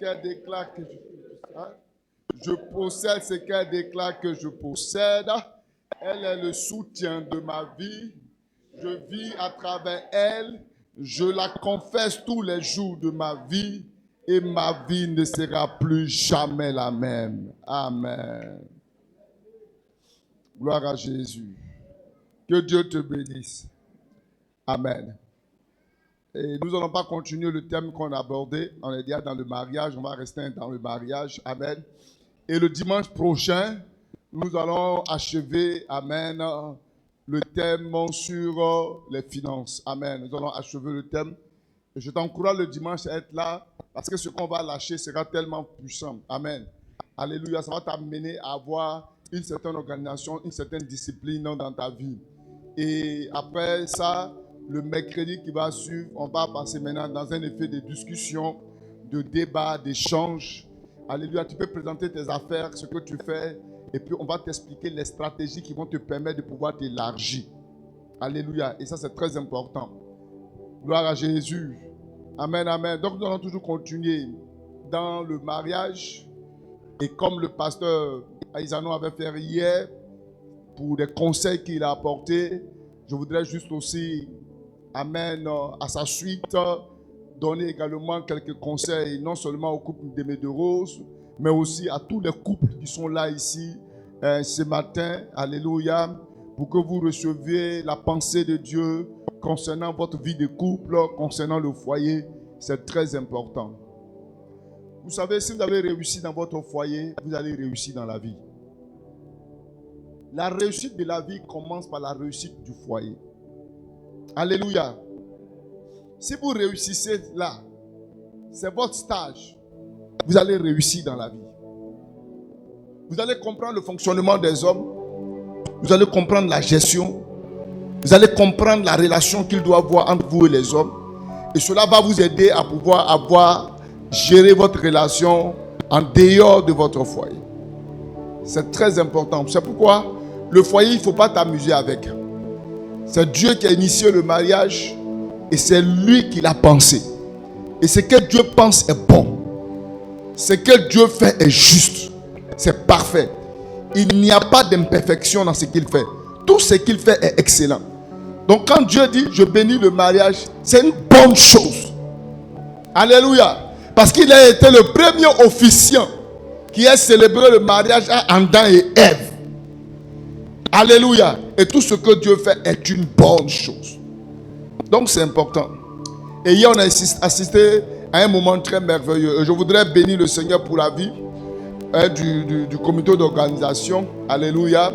qu'elle déclare que je possède. Je possède ce qu'elle déclare que je possède. Elle est le soutien de ma vie. Je vis à travers elle. Je la confesse tous les jours de ma vie. Et ma vie ne sera plus jamais la même. Amen. Gloire à Jésus. Que Dieu te bénisse. Amen. Et nous n'allons pas continuer le thème qu'on a abordé. On est déjà dans le mariage. On va rester dans le mariage. Amen. Et le dimanche prochain, nous allons achever, amen, le thème sur les finances. Amen. Nous allons achever le thème. Et je t'encourage le dimanche à être là parce que ce qu'on va lâcher sera tellement puissant. Amen. Alléluia. Ça va t'amener à avoir une certaine organisation, une certaine discipline dans ta vie. Et après ça, le mercredi qui va suivre, on va passer maintenant dans un effet de discussion, de débat, d'échange. Alléluia, tu peux présenter tes affaires, ce que tu fais, et puis on va t'expliquer les stratégies qui vont te permettre de pouvoir t'élargir. Alléluia, et ça c'est très important. Gloire à Jésus. Amen, amen. Donc nous allons toujours continuer dans le mariage, et comme le pasteur Aïsano avait fait hier, pour des conseils qu'il a apportés, je voudrais juste aussi, amen, à sa suite, donner également quelques conseils, non seulement au couple d'Aimé de Rose, mais aussi à tous les couples qui sont là ici ce matin, alléluia, pour que vous receviez la pensée de Dieu concernant votre vie de couple, concernant le foyer. C'est très important. Vous savez, si vous avez réussi dans votre foyer, vous allez réussir dans la vie. La réussite de la vie commence par la réussite du foyer. Alléluia. Si vous réussissez là, c'est votre stage. Vous allez réussir dans la vie. Vous allez comprendre le fonctionnement des hommes. Vous allez comprendre la gestion. Vous allez comprendre la relation qu'il doit y avoir entre vous et les hommes. Et cela va vous aider à pouvoir gérer votre relation en dehors de votre foyer. C'est très important. C'est pourquoi le foyer, il ne faut pas t'amuser avec. C'est Dieu qui a initié le mariage. Et c'est lui qui l'a pensé. Et ce que Dieu pense est bon. Ce que Dieu fait est juste. C'est parfait. Il n'y a pas d'imperfection dans ce qu'il fait. Tout ce qu'il fait est excellent. Donc quand Dieu dit, je bénis le mariage, c'est une bonne chose. Alléluia. Parce qu'il a été le premier officiant qui a célébré le mariage à Adam et Ève. Alléluia. Et tout ce que Dieu fait est une bonne chose. Donc c'est important. Et hier on a assisté à un moment très merveilleux. Et je voudrais bénir le Seigneur pour la vie du comité d'organisation. Alléluia.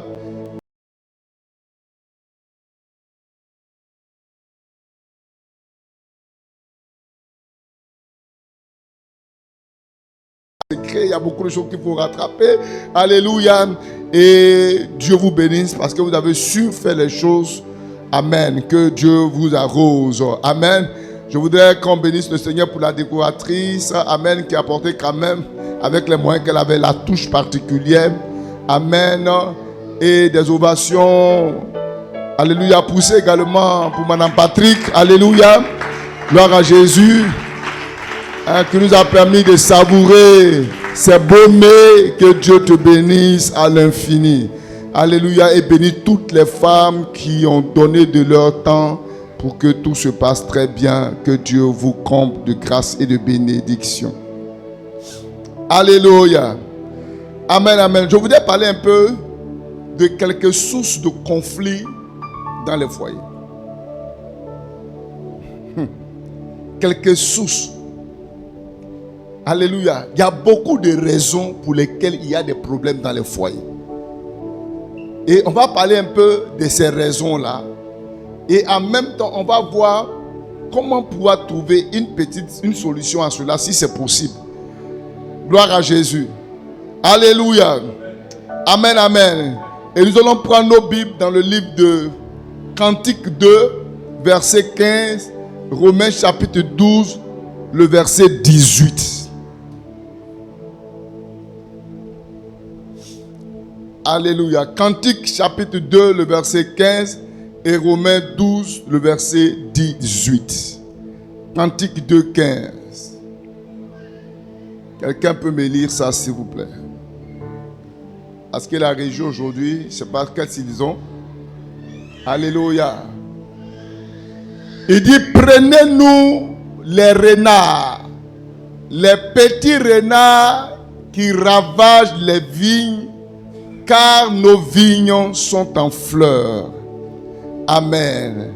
Il y a beaucoup de choses qu'il faut rattraper. Alléluia. Et Dieu vous bénisse parce que vous avez su faire les choses. Amen. Que Dieu vous arrose. Amen. Je voudrais qu'on bénisse le Seigneur pour la décoratrice. Amen. Qui a apporté quand même, avec les moyens qu'elle avait, la touche particulière. Amen. Et des ovations. Alléluia. Poussez également pour Madame Patrick. Alléluia. Gloire à Jésus. Qui nous a permis de savourer ces beaux mets. Que Dieu te bénisse à l'infini. Alléluia. Et bénis toutes les femmes qui ont donné de leur temps pour que tout se passe très bien. Que Dieu vous comble de grâce et de bénédiction. Alléluia. Amen, amen. Je voudrais parler un peu de quelques sources de conflits dans les foyers. Quelques sources. Alléluia. Il y a beaucoup de raisons pour lesquelles il y a des problèmes dans les foyers. Et on va parler un peu de ces raisons-là. Et en même temps, on va voir comment pouvoir trouver une solution à cela, si c'est possible. Gloire à Jésus. Alléluia. Amen, amen. Et nous allons prendre nos Bibles dans le livre de Cantique 2, verset 15, Romains chapitre 12, le verset 18. Alléluia. Cantique chapitre 2, le verset 15 et Romains 12, le verset 18. Cantique 2, 15. Quelqu'un peut me lire ça, s'il vous plaît? Parce que la région aujourd'hui, je ne sais pas quels ils ont. Alléluia. Il dit, prenez-nous les renards, les petits renards qui ravagent les vignes, car nos vignes sont en fleurs. Amen.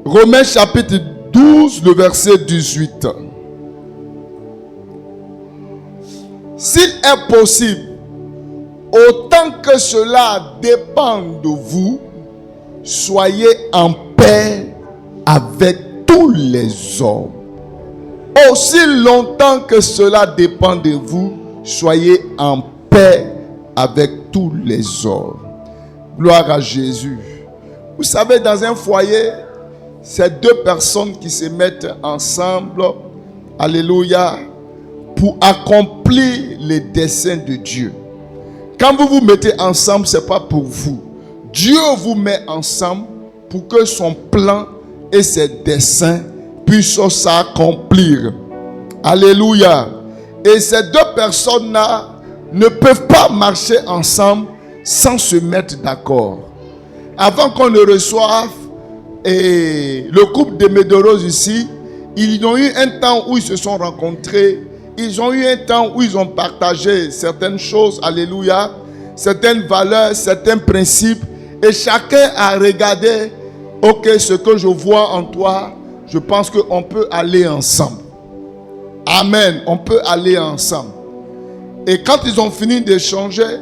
Romains chapitre 12, le verset 18. S'il est possible, autant que cela dépend de vous, soyez en paix avec tous les hommes. Aussi longtemps que cela dépend de vous, soyez en paix avec tous les hommes. Gloire à Jésus. Vous savez, dans un foyer, c'est deux personnes qui se mettent ensemble, alléluia, pour accomplir les desseins de Dieu. Quand vous vous mettez ensemble, ce n'est pas pour vous. Dieu vous met ensemble pour que son plan et ses desseins puissent s'accomplir. Alléluia. Et ces deux personnes-là ne peuvent pas marcher ensemble sans se mettre d'accord. Avant qu'on ne reçoive le couple de Médorose ici, ils ont eu un temps où ils se sont rencontrés. Ils ont eu un temps où ils ont partagé certaines choses, alléluia, certaines valeurs, certains principes. Et chacun a regardé, ok, ce que je vois en toi, je pense qu'on peut aller ensemble. Amen, on peut aller ensemble. Et quand ils ont fini d'échanger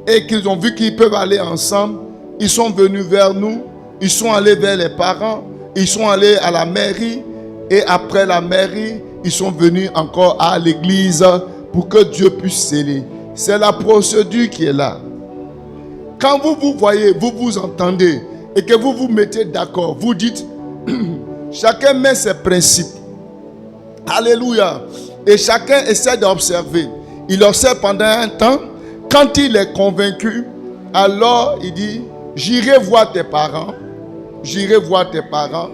et qu'ils ont vu qu'ils peuvent aller ensemble, ils sont venus vers nous, ils sont allés vers les parents, ils sont allés à la mairie et après la mairie, ils sont venus encore à l'église pour que Dieu puisse sceller. C'est la procédure qui est là. Quand vous vous voyez, vous vous entendez et que vous vous mettez d'accord, vous dites, chacun met ses principes. Alléluia. Et chacun essaie d'observer. Il observe pendant un temps. Quand il est convaincu, alors il dit, j'irai voir tes parents. J'irai voir tes parents.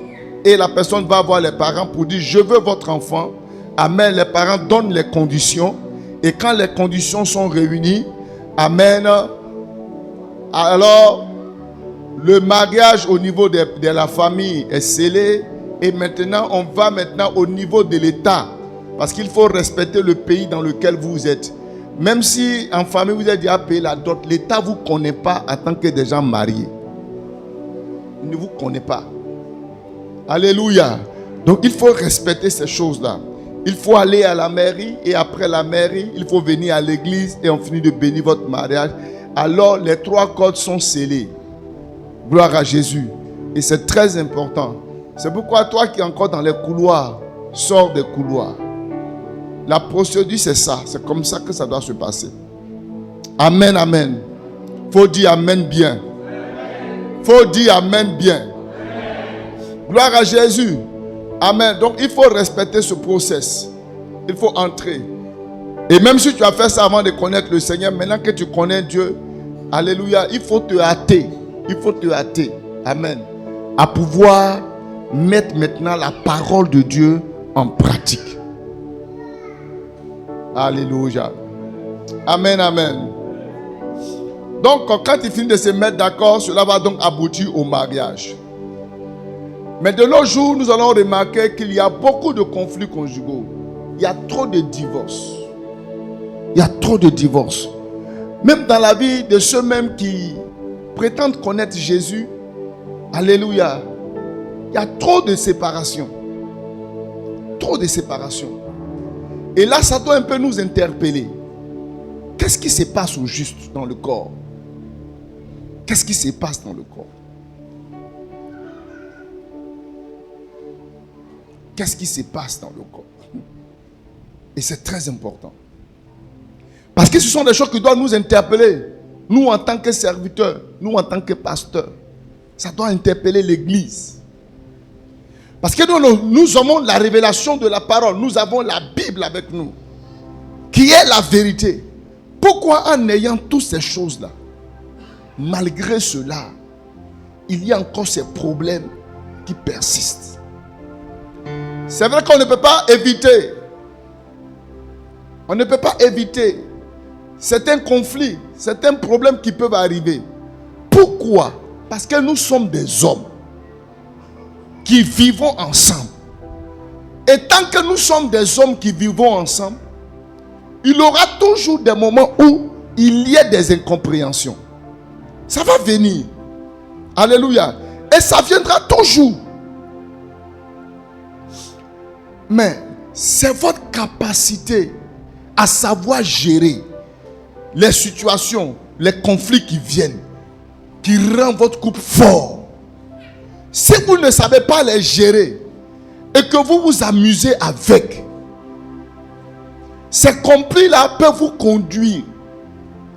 Et la personne va voir les parents pour dire, je veux votre enfant. Amen. Les parents donnent les conditions. Et quand les conditions sont réunies, amen, alors le mariage au niveau de la famille est scellé. Et maintenant, on va maintenant au niveau de l'État. Parce qu'il faut respecter le pays dans lequel vous êtes. Même si en famille vous êtes déjà payé la dot, l'État ne vous connaît pas en tant que des gens mariés. Il ne vous connaît pas. Alléluia. Donc il faut respecter ces choses-là. Il faut aller à la mairie et après la mairie, il faut venir à l'église et on finit de bénir votre mariage. Alors les trois cordes sont scellées. Gloire à Jésus. Et c'est très important. C'est pourquoi toi qui es encore dans les couloirs, sors des couloirs. La procédure c'est ça. C'est comme ça que ça doit se passer. Amen, amen. Faut dire amen bien. Faut dire amen bien. Gloire à Jésus. Amen. Donc il faut respecter ce process. Il faut entrer. Et même si tu as fait ça avant de connaître le Seigneur, maintenant que tu connais Dieu, alléluia, il faut te hâter. Il faut te hâter. Amen. À pouvoir mettre maintenant la parole de Dieu en pratique. Alléluia. Amen, amen. Donc, quand ils finissent de se mettre d'accord, cela va donc aboutir au mariage. Mais de nos jours, nous allons remarquer qu'il y a beaucoup de conflits conjugaux. Il y a trop de divorces. Il y a trop de divorces. Même dans la vie de ceux-mêmes qui prétendent connaître Jésus, alléluia, il y a trop de séparation. Trop de séparation. Et là, ça doit un peu nous interpeller. Qu'est-ce qui se passe au juste dans le corps? Qu'est-ce qui se passe dans le corps? Qu'est-ce qui se passe dans le corps? Et c'est très important. Parce que ce sont des choses qui doivent nous interpeller. Nous en tant que serviteurs, nous en tant que pasteurs. Ça doit interpeller l'Église. Parce que nous avons la révélation de la parole. Nous avons la Bible avec nous. Qui est la vérité. Pourquoi en ayant toutes ces choses-là, malgré cela, il y a encore ces problèmes qui persistent? C'est vrai qu'on ne peut pas éviter On ne peut pas éviter certains conflits, certains problèmes qui peuvent arriver. Pourquoi? Parce que nous sommes des hommes qui vivons ensemble. Et tant que nous sommes des hommes qui vivons ensemble, il y aura toujours des moments où il y a des incompréhensions. Ça va venir. Alléluia. Et ça viendra toujours. Mais c'est votre capacité à savoir gérer les situations, les conflits qui viennent, qui rend votre couple fort. Si vous ne savez pas les gérer et que vous vous amusez avec, ces conflits-là peuvent vous conduire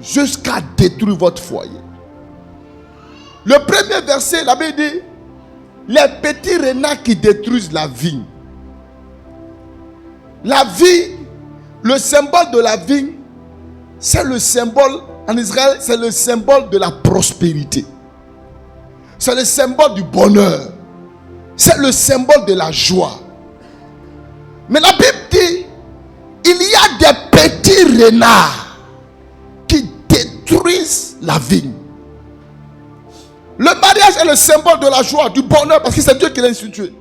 jusqu'à détruire votre foyer. Le premier verset, la Bible dit, les petits renards qui détruisent la vigne. La vigne, le symbole de la vigne, c'est le symbole, en Israël, c'est le symbole de la prospérité. C'est le symbole du bonheur. C'est le symbole de la joie. Mais la Bible dit, il y a des petits renards qui détruisent la vigne. Le mariage est le symbole de la joie, du bonheur, parce que c'est Dieu qui l'a institué.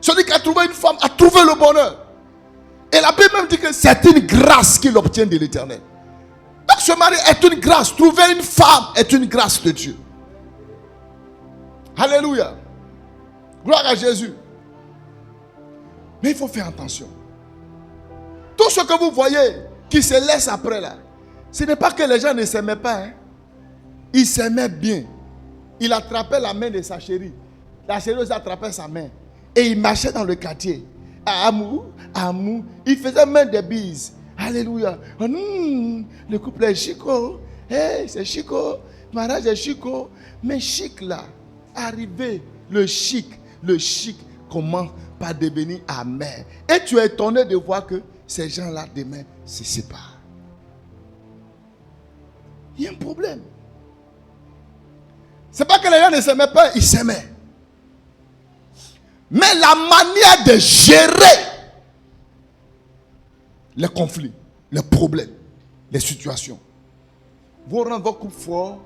Celui qui a trouvé une femme a trouvé le bonheur. Et la Bible même dit que c'est une grâce qu'il obtient de l'Éternel. Donc ce mari est une grâce. Trouver une femme est une grâce de Dieu. Alléluia. Gloire à Jésus. Mais il faut faire attention. Tout ce que vous voyez qui se laisse après là, ce n'est pas que les gens ne s'aimaient pas. Hein. Ils s'aimaient bien. Il attrapait la main de sa chérie. La chérie aussi attrapait sa main. Et il marchait dans le quartier. Amour, amour. Il faisait même des bises. Alléluia. Le couple est chico. Hey, c'est chico. Le mariage est chico. Mais chic là, arrivé, le chic commence par devenir amer. Et tu es étonné de voir que ces gens-là demain se séparent. Il y a un problème. C'est pas que les gens ne s'aimaient pas, ils s'aimaient. Mais la manière de gérer les conflits, les problèmes, les situations vont rendre votre couple fort.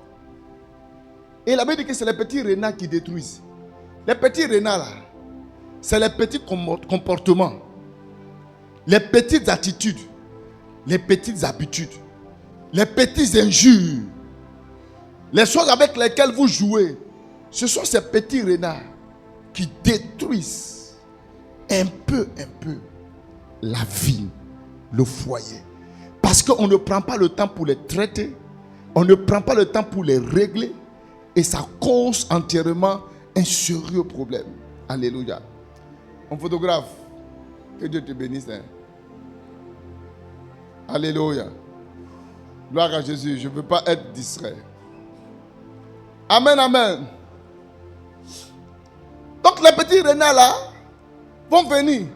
Et la Bible dit que c'est les petits renards qui détruisent. Les petits renards là, c'est les petits comportements, les petites attitudes, les petites habitudes, les petites injures, les choses avec lesquelles vous jouez. Ce sont ces petits renards qui détruisent un peu la vie, le foyer. Parce qu'on ne prend pas le temps pour les traiter, on ne prend pas le temps pour les régler, et ça cause entièrement un sérieux problème. Alléluia. Un photographe, que Dieu te bénisse. Hein. Alléluia. Gloire à Jésus. Je ne veux pas être distrait. Amen, amen. Donc les petits renards là vont venir.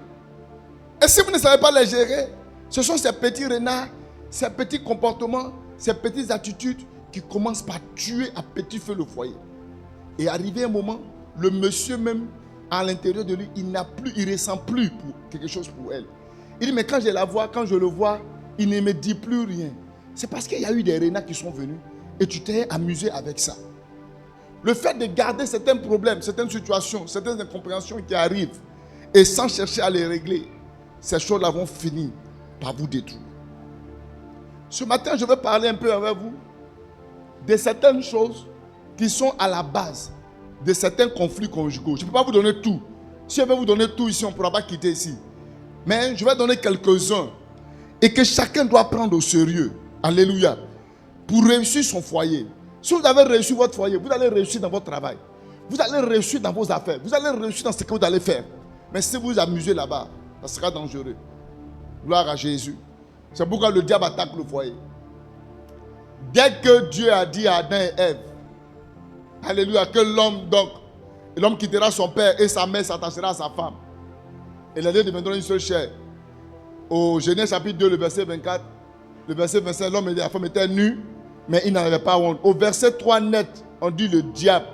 Et si vous ne savez pas les gérer, ce sont ces petits renards, ces petits comportements, ces petites attitudes qui commencent par tuer à petit feu le foyer. Et arrivé un moment, le monsieur même, à l'intérieur de lui, il ne ressent plus pour quelque chose pour elle. Il dit, mais quand je la vois, quand je le vois, il ne me dit plus rien. C'est parce qu'il y a eu des renards qui sont venus et tu t'es amusé avec ça. Le fait de garder certains problèmes, certaines situations, certaines incompréhensions qui arrivent et sans chercher à les régler, ces choses-là vont finir par vous détruire. Ce matin, je vais parler un peu avec vous de certaines choses qui sont à la base de certains conflits conjugaux. Je ne peux pas vous donner tout. Si je vais vous donner tout ici, on ne pourra pas quitter ici. Mais je vais donner quelques-uns et que chacun doit prendre au sérieux. Alléluia. Pour réussir son foyer. Si vous avez réussi votre foyer, vous allez réussir dans votre travail. Vous allez réussir dans vos affaires. Vous allez réussir dans ce que vous allez faire. Mais si vous vous amusez là-bas, ça sera dangereux. Gloire à Jésus. C'est pourquoi le diable attaque le foyer. Dès que Dieu a dit à Adam et Ève, alléluia, que l'homme quittera son père et sa mère s'attachera à sa femme. Et les deux deviendront une seule chair. Au Genèse chapitre 2, le verset 24, le verset 25, l'homme et la femme étaient nus, mais ils n'en avaient pas honte. Au verset 3 net, on dit le diable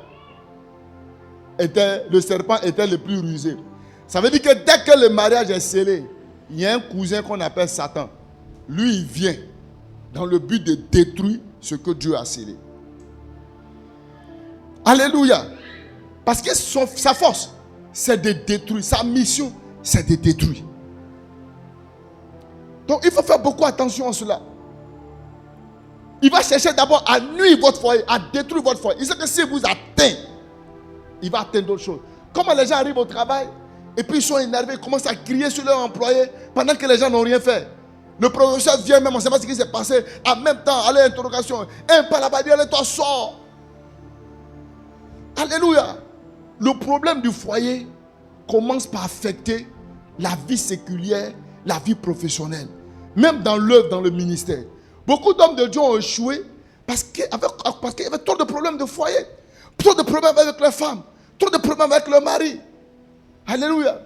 le serpent était le plus rusé. Ça veut dire que dès que le mariage est scellé, il y a un cousin qu'on appelle Satan lui, il vient dans le but de détruire ce que Dieu a scellé. Alléluia. Parce que sa force, c'est de détruire. Sa mission, c'est de détruire. Donc, il faut faire beaucoup attention à cela. Il va chercher d'abord à nuire votre foyer, à détruire votre foyer. Il sait que si vous atteint, il va atteindre d'autres choses. Comment les gens arrivent au travail et puis ils sont énervés, ils commencent à crier sur leurs employés pendant que les gens n'ont rien fait. Le professeur vient même, on ne sait pas ce qui s'est passé. En même temps, allez, interrogation. Un pas là-bas, dit, allez, toi, sors. Alléluia. Le problème du foyer commence par affecter la vie séculière, la vie professionnelle. Même dans l'œuvre, dans le ministère. Beaucoup d'hommes de Dieu ont échoué parce qu'il y avait trop de problèmes de foyer. Trop de problèmes avec les femmes. Trop de problèmes avec le mari. Alléluia.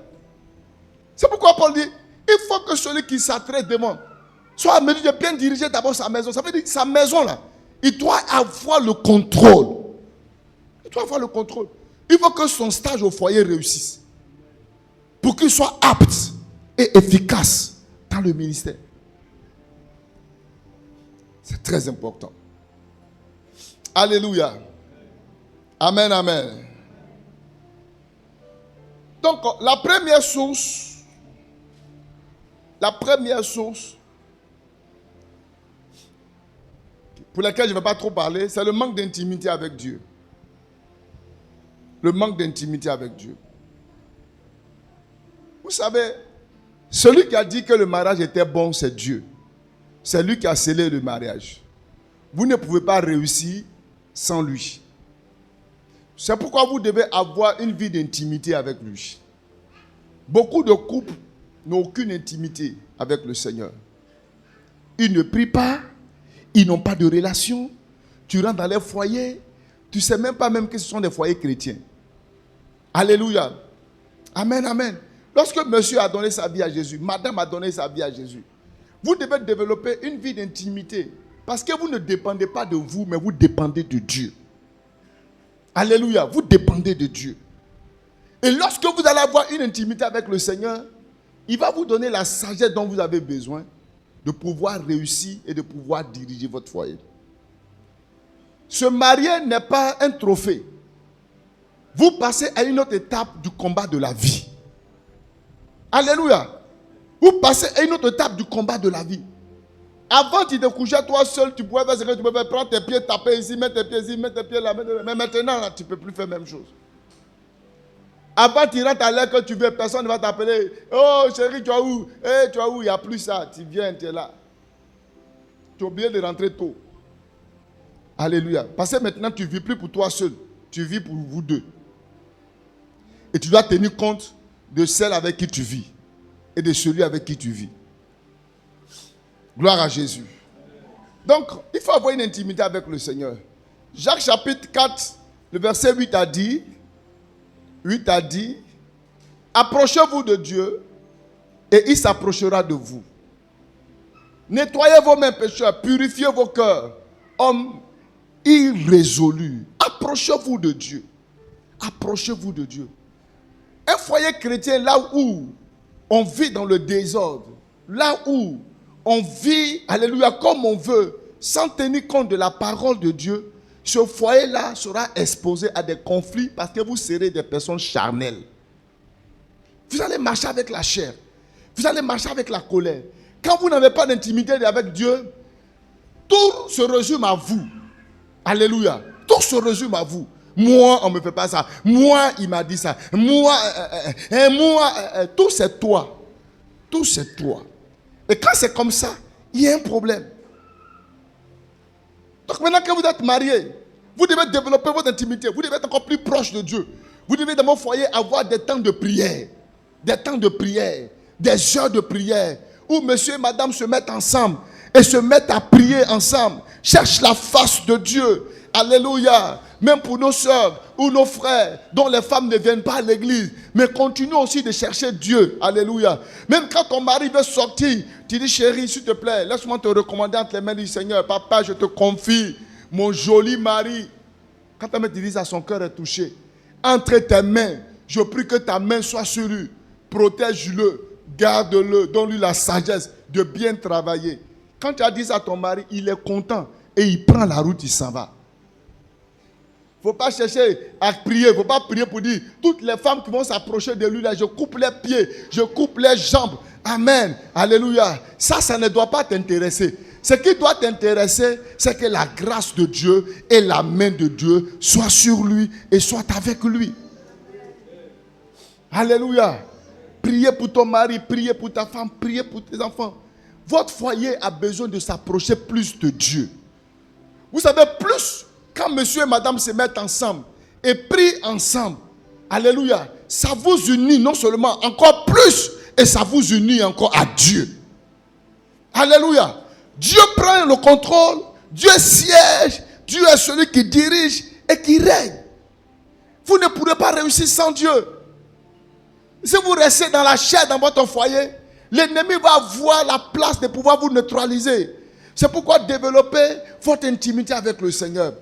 C'est pourquoi Paul dit, il faut que celui qui s'adresse devant soit à mesure de bien diriger d'abord sa maison. Ça veut dire que sa maison là, il doit avoir le contrôle. Il doit avoir le contrôle. Il faut que son stage au foyer réussisse. Pour qu'il soit apte et efficace dans le ministère. C'est très important. Alléluia. Amen, amen. Donc, la première source pour laquelle je ne vais pas trop parler, c'est le manque d'intimité avec Dieu. Le manque d'intimité avec Dieu. Vous savez, celui qui a dit que le mariage était bon, c'est Dieu. C'est lui qui a scellé le mariage. Vous ne pouvez pas réussir sans lui. C'est pourquoi vous devez avoir une vie d'intimité avec lui. Beaucoup de couples n'ont aucune intimité avec le Seigneur. Ils ne prient pas, ils n'ont pas de relation. Tu rentres dans les foyers, tu ne sais même pas même que ce sont des foyers chrétiens. Alléluia. Amen, amen. Lorsque monsieur a donné sa vie à Jésus, madame a donné sa vie à Jésus, vous devez développer une vie d'intimité. Parce que vous ne dépendez pas de vous, mais vous dépendez de Dieu. Alléluia, vous dépendez de Dieu. Et lorsque vous allez avoir une intimité avec le Seigneur, il va vous donner la sagesse dont vous avez besoin de pouvoir réussir et de pouvoir diriger votre foyer. Se marier n'est pas un trophée. Vous passez à une autre étape du combat de la vie. Alléluia. Vous passez à une autre étape du combat de la vie. Avant, tu te couchais toi seul, tu pouvais faire ce que tu pouvais prendre tes pieds, taper ici, mettre tes pieds ici, mettre tes pieds là. Mais maintenant, là, tu ne peux plus faire la même chose. Avant, tu rentres à l'heure que tu veux, personne ne va t'appeler. Oh chérie, tu es où? Hey, tu es où? Il n'y a plus ça. Tu viens, tu es là. Tu es obligé de rentrer tôt. Alléluia. Parce que maintenant, tu ne vis plus pour toi seul. Tu vis pour vous deux. Et tu dois tenir compte de celle avec qui tu vis. Et de celui avec qui tu vis. Gloire à Jésus. Donc, il faut avoir une intimité avec le Seigneur. Jacques chapitre 4, le verset 8 a dit, approchez-vous de Dieu et il s'approchera de vous. Nettoyez vos mains pécheurs, purifiez vos cœurs, hommes irrésolus. Approchez-vous de Dieu. Approchez-vous de Dieu. Un foyer chrétien, là où on vit dans le désordre, là où on vit, alléluia, comme on veut, sans tenir compte de la parole de Dieu, ce foyer-là sera exposé à des conflits parce que vous serez des personnes charnelles. Vous allez marcher avec la chair. Vous allez marcher avec la colère. Quand vous n'avez pas d'intimité avec Dieu, tout se résume à vous. Alléluia. Tout se résume à vous. Moi, on ne me fait pas ça. Moi, il m'a dit ça. Moi, tout c'est toi. Tout c'est toi. Et quand c'est comme ça, il y a un problème. Donc maintenant que vous êtes marié, vous devez développer votre intimité. Vous devez être encore plus proche de Dieu. Vous devez dans votre foyer avoir des temps de prière. Des temps de prière. Des heures de prière. Où monsieur et madame se mettent ensemble. Et se mettent à prier ensemble. Cherche la face de Dieu. Alléluia. Même pour nos soeurs ou nos frères dont les femmes ne viennent pas à l'église. Mais continue aussi de chercher Dieu. Alléluia. Même quand ton mari veut sortir, tu dis chérie, s'il te plaît, laisse-moi te recommander entre les mains du Seigneur. Papa, je te confie mon joli mari. Quand ta mère te dit ça, son cœur est touché. Entre tes mains, je prie que ta main soit sur lui. Protège-le, garde-le, donne-lui la sagesse de bien travailler. Quand tu as dit ça à ton mari, il est content et il prend la route, il s'en va. Il ne faut pas chercher à prier. Il ne faut pas prier pour dire toutes les femmes qui vont s'approcher de lui, là, je coupe les pieds, je coupe les jambes. Amen. Alléluia. Ça ne doit pas t'intéresser. Ce qui doit t'intéresser, c'est que la grâce de Dieu et la main de Dieu soient sur lui et soient avec lui. Alléluia. Priez pour ton mari, priez pour ta femme, priez pour tes enfants. Votre foyer a besoin de s'approcher plus de Dieu. Vous savez, plus quand monsieur et madame se mettent ensemble et prient ensemble, alléluia, ça vous unit non seulement encore plus, et ça vous unit encore à Dieu. Alléluia. Dieu prend le contrôle, Dieu siège, Dieu est celui qui dirige et qui règne. Vous ne pourrez pas réussir sans Dieu. Si vous restez dans la chair dans votre foyer, l'ennemi va avoir la place de pouvoir vous neutraliser. C'est pourquoi développez votre intimité avec le Seigneur.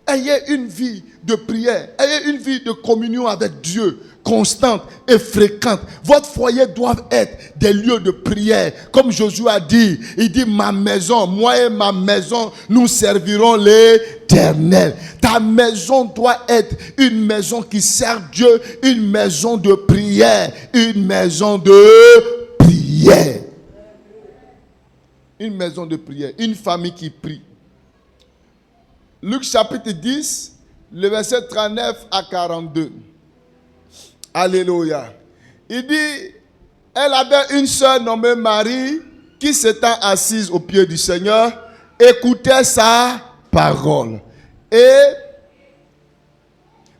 Ayez une vie de prière, ayez une vie de communion avec Dieu, constante et fréquente. Votre foyer doit être des lieux de prière. Comme Josué a dit, il dit ma maison, moi et ma maison, nous servirons l'Éternel. Ta maison doit être une maison qui sert Dieu, une maison de prière, une maison de prière. Une maison de prière, une famille qui prie. Luc chapitre 10, le verset 39 à 42. Alléluia. Il dit, elle avait une sœur nommée Marie qui s'étant assise au pied du Seigneur, écoutait sa parole. Et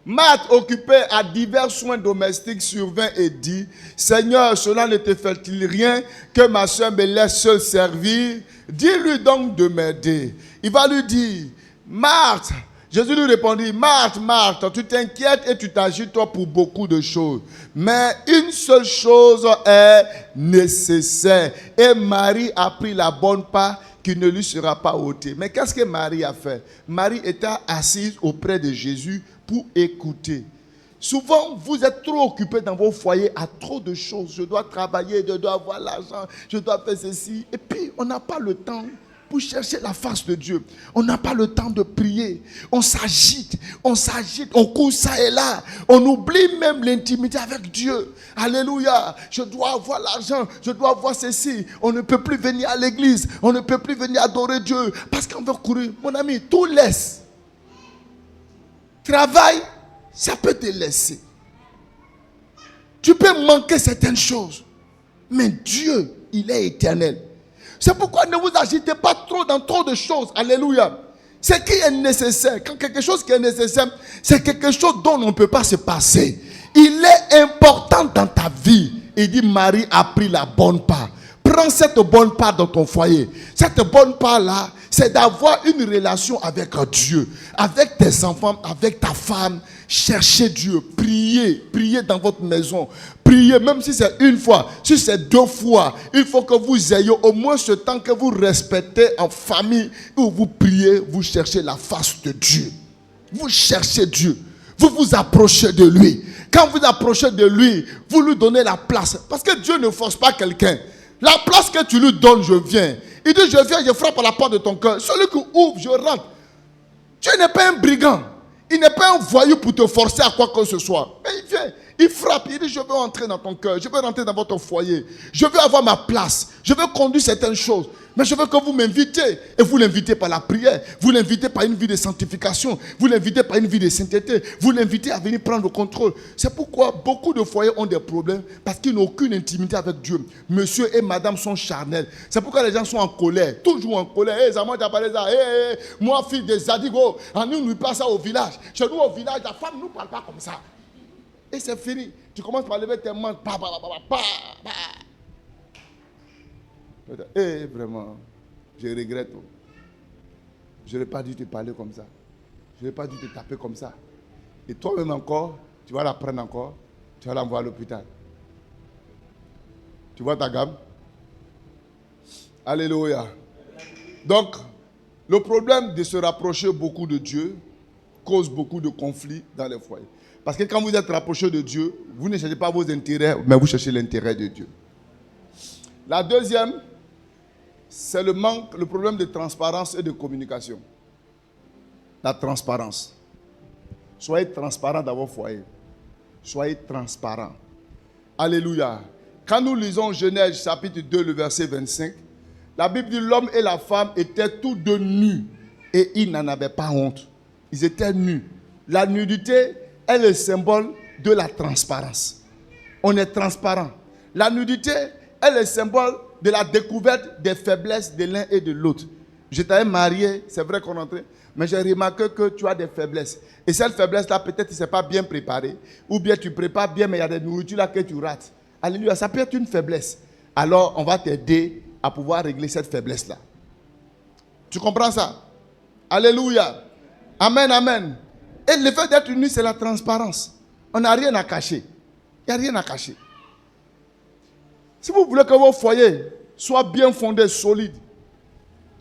Marthe, occupée à divers soins domestiques, survint et dit, Seigneur, cela ne te fait-il rien que ma sœur me laisse seule servir? Dis-lui donc de m'aider. Il va lui dire, Marthe, Jésus lui répondit, Marthe, Marthe, tu t'inquiètes et tu t'agites toi pour beaucoup de choses. Mais une seule chose est nécessaire. Et Marie a pris la bonne part qui ne lui sera pas ôtée. Mais qu'est-ce que Marie a fait? Marie était assise auprès de Jésus pour écouter. Souvent, vous êtes trop occupés dans vos foyers à trop de choses. Je dois travailler, je dois avoir l'argent, je dois faire ceci. Et puis, on n'a pas le temps pour chercher la face de Dieu. On n'a pas le temps de prier. On s'agite, on court ça et là. On oublie même l'intimité avec Dieu. Alléluia. Je dois avoir l'argent, je dois avoir ceci. On ne peut plus venir à l'église, on ne peut plus venir adorer Dieu parce qu'on veut courir. Mon ami, tout laisse. Travail, ça peut te laisser. Tu peux manquer certaines choses. Mais Dieu, il est éternel. C'est pourquoi ne vous agitez pas trop dans trop de choses. Alléluia. Ce qui est nécessaire, quand quelque chose qui est nécessaire, c'est quelque chose dont on ne peut pas se passer. Il est important dans ta vie. Il dit, Marie a pris la bonne part. Prends cette bonne part dans ton foyer. Cette bonne part-là, c'est d'avoir une relation avec Dieu, avec tes enfants, avec ta femme. Cherchez Dieu, priez dans votre maison. Priez, même si c'est une fois, si c'est 2 fois. Il faut que vous ayez au moins ce temps que vous respectez en famille, où vous priez, vous cherchez la face de Dieu. Vous cherchez Dieu. Vous vous approchez de lui. Quand vous approchez de lui, vous lui donnez la place. Parce que Dieu ne force pas quelqu'un. La place que tu lui donnes, je viens. Il dit, je viens, je frappe à la porte de ton cœur. Celui qui ouvre, je rentre. Dieu n'est pas un brigand. Il n'est pas un voyou pour te forcer à quoi que ce soit. Mais il vient, il frappe, il dit, je veux entrer dans ton cœur, je veux rentrer dans votre foyer. Je veux avoir ma place. Je veux conduire certaines choses. Mais je veux que vous m'invitez. Et vous l'invitez par la prière. Vous l'invitez par une vie de sanctification. Vous l'invitez par une vie de sainteté. Vous l'invitez à venir prendre le contrôle. C'est pourquoi beaucoup de foyers ont des problèmes. Parce qu'ils n'ont aucune intimité avec Dieu. Monsieur et madame sont charnels. C'est pourquoi les gens sont en colère. Toujours en colère. Hey, Zaman, tu as parlé ça. Hey, moi, fille de Zadigo. On ne nous parle ça au village. Chez nous, au village, la femme ne nous parle pas comme ça. Et c'est fini. Tu commences par lever tes mains. Eh, vraiment, je regrette. Je n'ai pas dû te parler comme ça. Je n'ai pas dû te taper comme ça. Et toi-même encore, tu vas la prendre encore. Tu vas l'envoyer à l'hôpital. Tu vois ta gamme? Alléluia. Donc, le problème de se rapprocher beaucoup de Dieu cause beaucoup de conflits dans les foyers. Parce que quand vous êtes rapproché de Dieu, vous ne cherchez pas vos intérêts, mais vous cherchez l'intérêt de Dieu. La deuxième, c'est le problème de transparence et de communication. La transparence. Soyez transparent dans vos foyers. Soyez transparent. Alléluia. Quand nous lisons Genèse chapitre 2, le verset 25, la Bible dit l'homme et la femme étaient tous deux nus et ils n'en avaient pas honte. Ils étaient nus. La nudité est le symbole de la transparence. On est transparent. La nudité est le symbole de la découverte des faiblesses de l'un et de l'autre. Je t'avais marié, c'est vrai qu'on entrait, mais j'ai remarqué que tu as des faiblesses. Et cette faiblesse-là, peut-être tu ne sais pas bien préparer, ou bien tu prépares bien, mais il y a des nourritures là que tu rates. Alléluia, ça peut être une faiblesse. Alors, on va t'aider à pouvoir régler cette faiblesse-là. Tu comprends ça? Alléluia. Amen, amen. Et le fait d'être uni, c'est la transparence. On n'a rien à cacher. Il n'y a rien à cacher. Si vous voulez que vos foyers soient bien fondés, solides,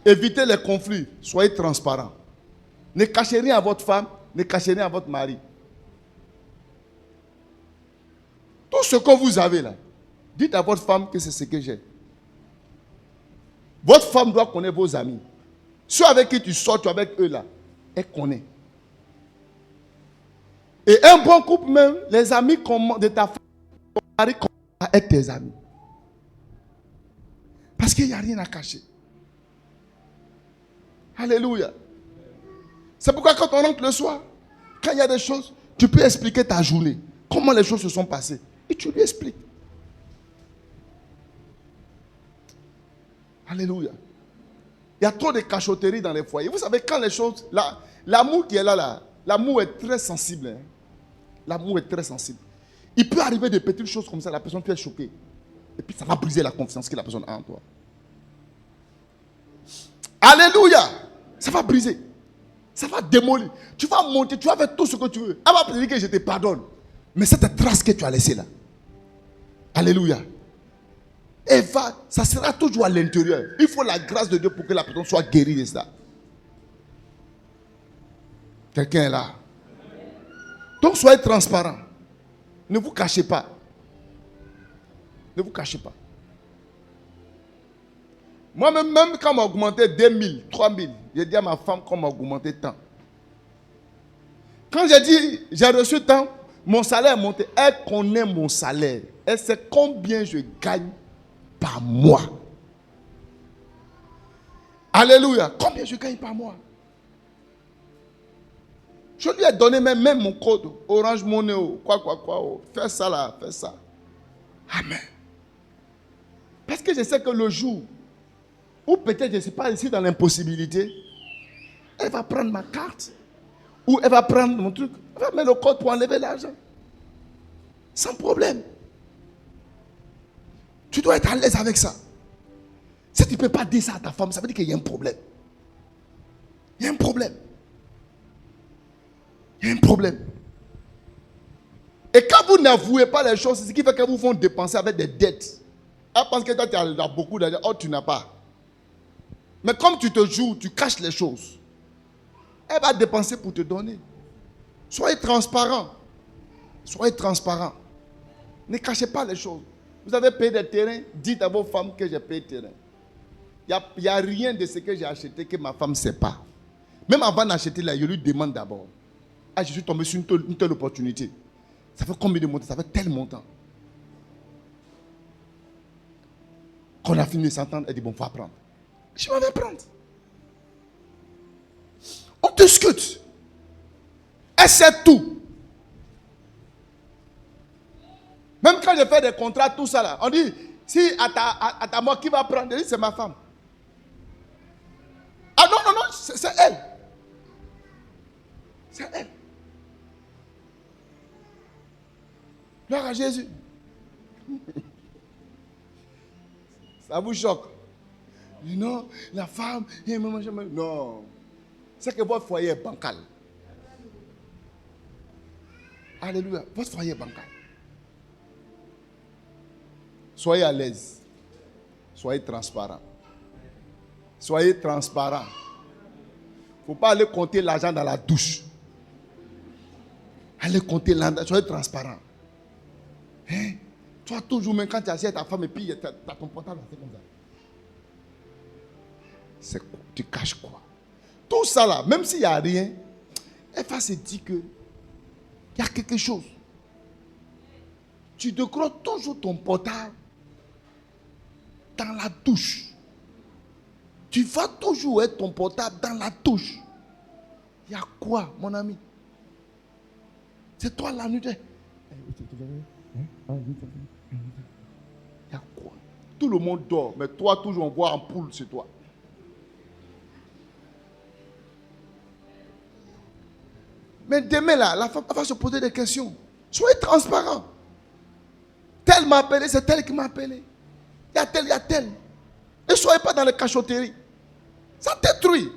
évitez les conflits, soyez transparents. Ne cachez rien à votre femme, ne cachez rien à votre mari. Tout ce que vous avez là, dites à votre femme que c'est ce que j'ai. Votre femme doit connaître vos amis. Ceux avec qui tu sors, tu es avec eux là, elle connaît. Et un bon couple même, les amis de ta femme, ton mari commence à être tes amis. Parce qu'il n'y a rien à cacher. Alléluia. C'est pourquoi quand on rentre le soir, quand il y a des choses, tu peux expliquer ta journée. Comment les choses se sont passées. Et tu lui expliques. Alléluia. Il y a trop de cachotterie dans les foyers. Vous savez, quand les choses... L'amour qui est là, l'amour est très sensible. Hein. L'amour est très sensible. Il peut arriver de petites choses comme ça, la personne peut être choquée. Et puis ça va briser la confiance que la personne a en toi. Alléluia. Ça va briser. Ça va démolir. Tu vas monter, tu vas faire tout ce que tu veux. Elle va te dire que je te pardonne. Mais cette trace que tu as laissée là. Alléluia. Et ça sera toujours à l'intérieur. Il faut la grâce de Dieu pour que la personne soit guérie de ça. Quelqu'un est là. Donc soyez transparent. Ne vous cachez pas. Ne vous cachez pas. Moi-même, même quand on m'a augmenté 2000, 3000, j'ai dit à ma femme qu'on m'a augmenté tant. Quand j'ai dit, j'ai reçu tant, mon salaire est monté. Elle connaît mon salaire. Elle sait combien je gagne par mois. Alléluia. Combien je gagne par mois? Je lui ai donné même mon code. Orange Money, quoi. Fais ça là, fais ça. Amen. Parce que je sais que le jour ou peut-être je ne suis pas ici dans l'impossibilité, elle va prendre ma carte. Ou elle va prendre mon truc. Elle va mettre le code pour enlever l'argent. Sans problème. Tu dois être à l'aise avec ça. Si tu ne peux pas dire ça à ta femme, ça veut dire qu'il y a un problème. Il y a un problème. Il y a un problème. Et quand vous n'avouez pas les choses, c'est ce qui fait que vous font dépenser avec des dettes. Elle pense que toi, tu as beaucoup d'argent. Oh, tu n'as pas. Mais comme tu te joues, tu caches les choses. Elle va dépenser pour te donner. Soyez transparent. Soyez transparent. Ne cachez pas les choses. Vous avez payé des terrains, dites à vos femmes que j'ai payé des terrains. Il n'y a rien de ce que j'ai acheté que ma femme ne sait pas. Même avant d'acheter là, je lui demande d'abord. Ah, je suis tombé sur une telle opportunité. Ça fait combien de montants? Ça fait tel montant. Quand on a fini de s'entendre, elle dit bon, il faut apprendre. Je m'en vais prendre. On discute. Elle sait tout. Même quand je fais des contrats, tout ça là, on dit, si à ta mort, qui va prendre? C'est ma femme. Ah non, c'est elle. C'est elle. Gloire à Jésus. Ça vous choque? Non, la femme, non. C'est que votre foyer est bancal. Alléluia. Votre foyer est bancal. Soyez à l'aise. Soyez transparent. Soyez transparent. Il ne faut pas aller compter l'argent dans la douche. Allez compter l'argent. Soyez transparent. Hein? Toi, toujours, même quand tu es assis à ta femme et puis tu as ton portable, c'est comme ça. C'est quoi? Tu caches quoi? Tout ça là, même s'il n'y a rien, elle va se dire qu'il y a quelque chose. Tu te crois toujours ton portable dans la douche. Tu vas toujours être ton portable dans la douche. Il y a quoi, mon ami? C'est toi la nuit. Il y a quoi? Tout le monde dort, mais toi, toujours, on voit en poule chez toi. Mais demain, là, la femme va se poser des questions. Soyez transparent. Tel m'a appelé, c'est tel qui m'a appelé. Il y a tel, il y a tel. Ne soyez pas dans les cachotteries. Ça détruit.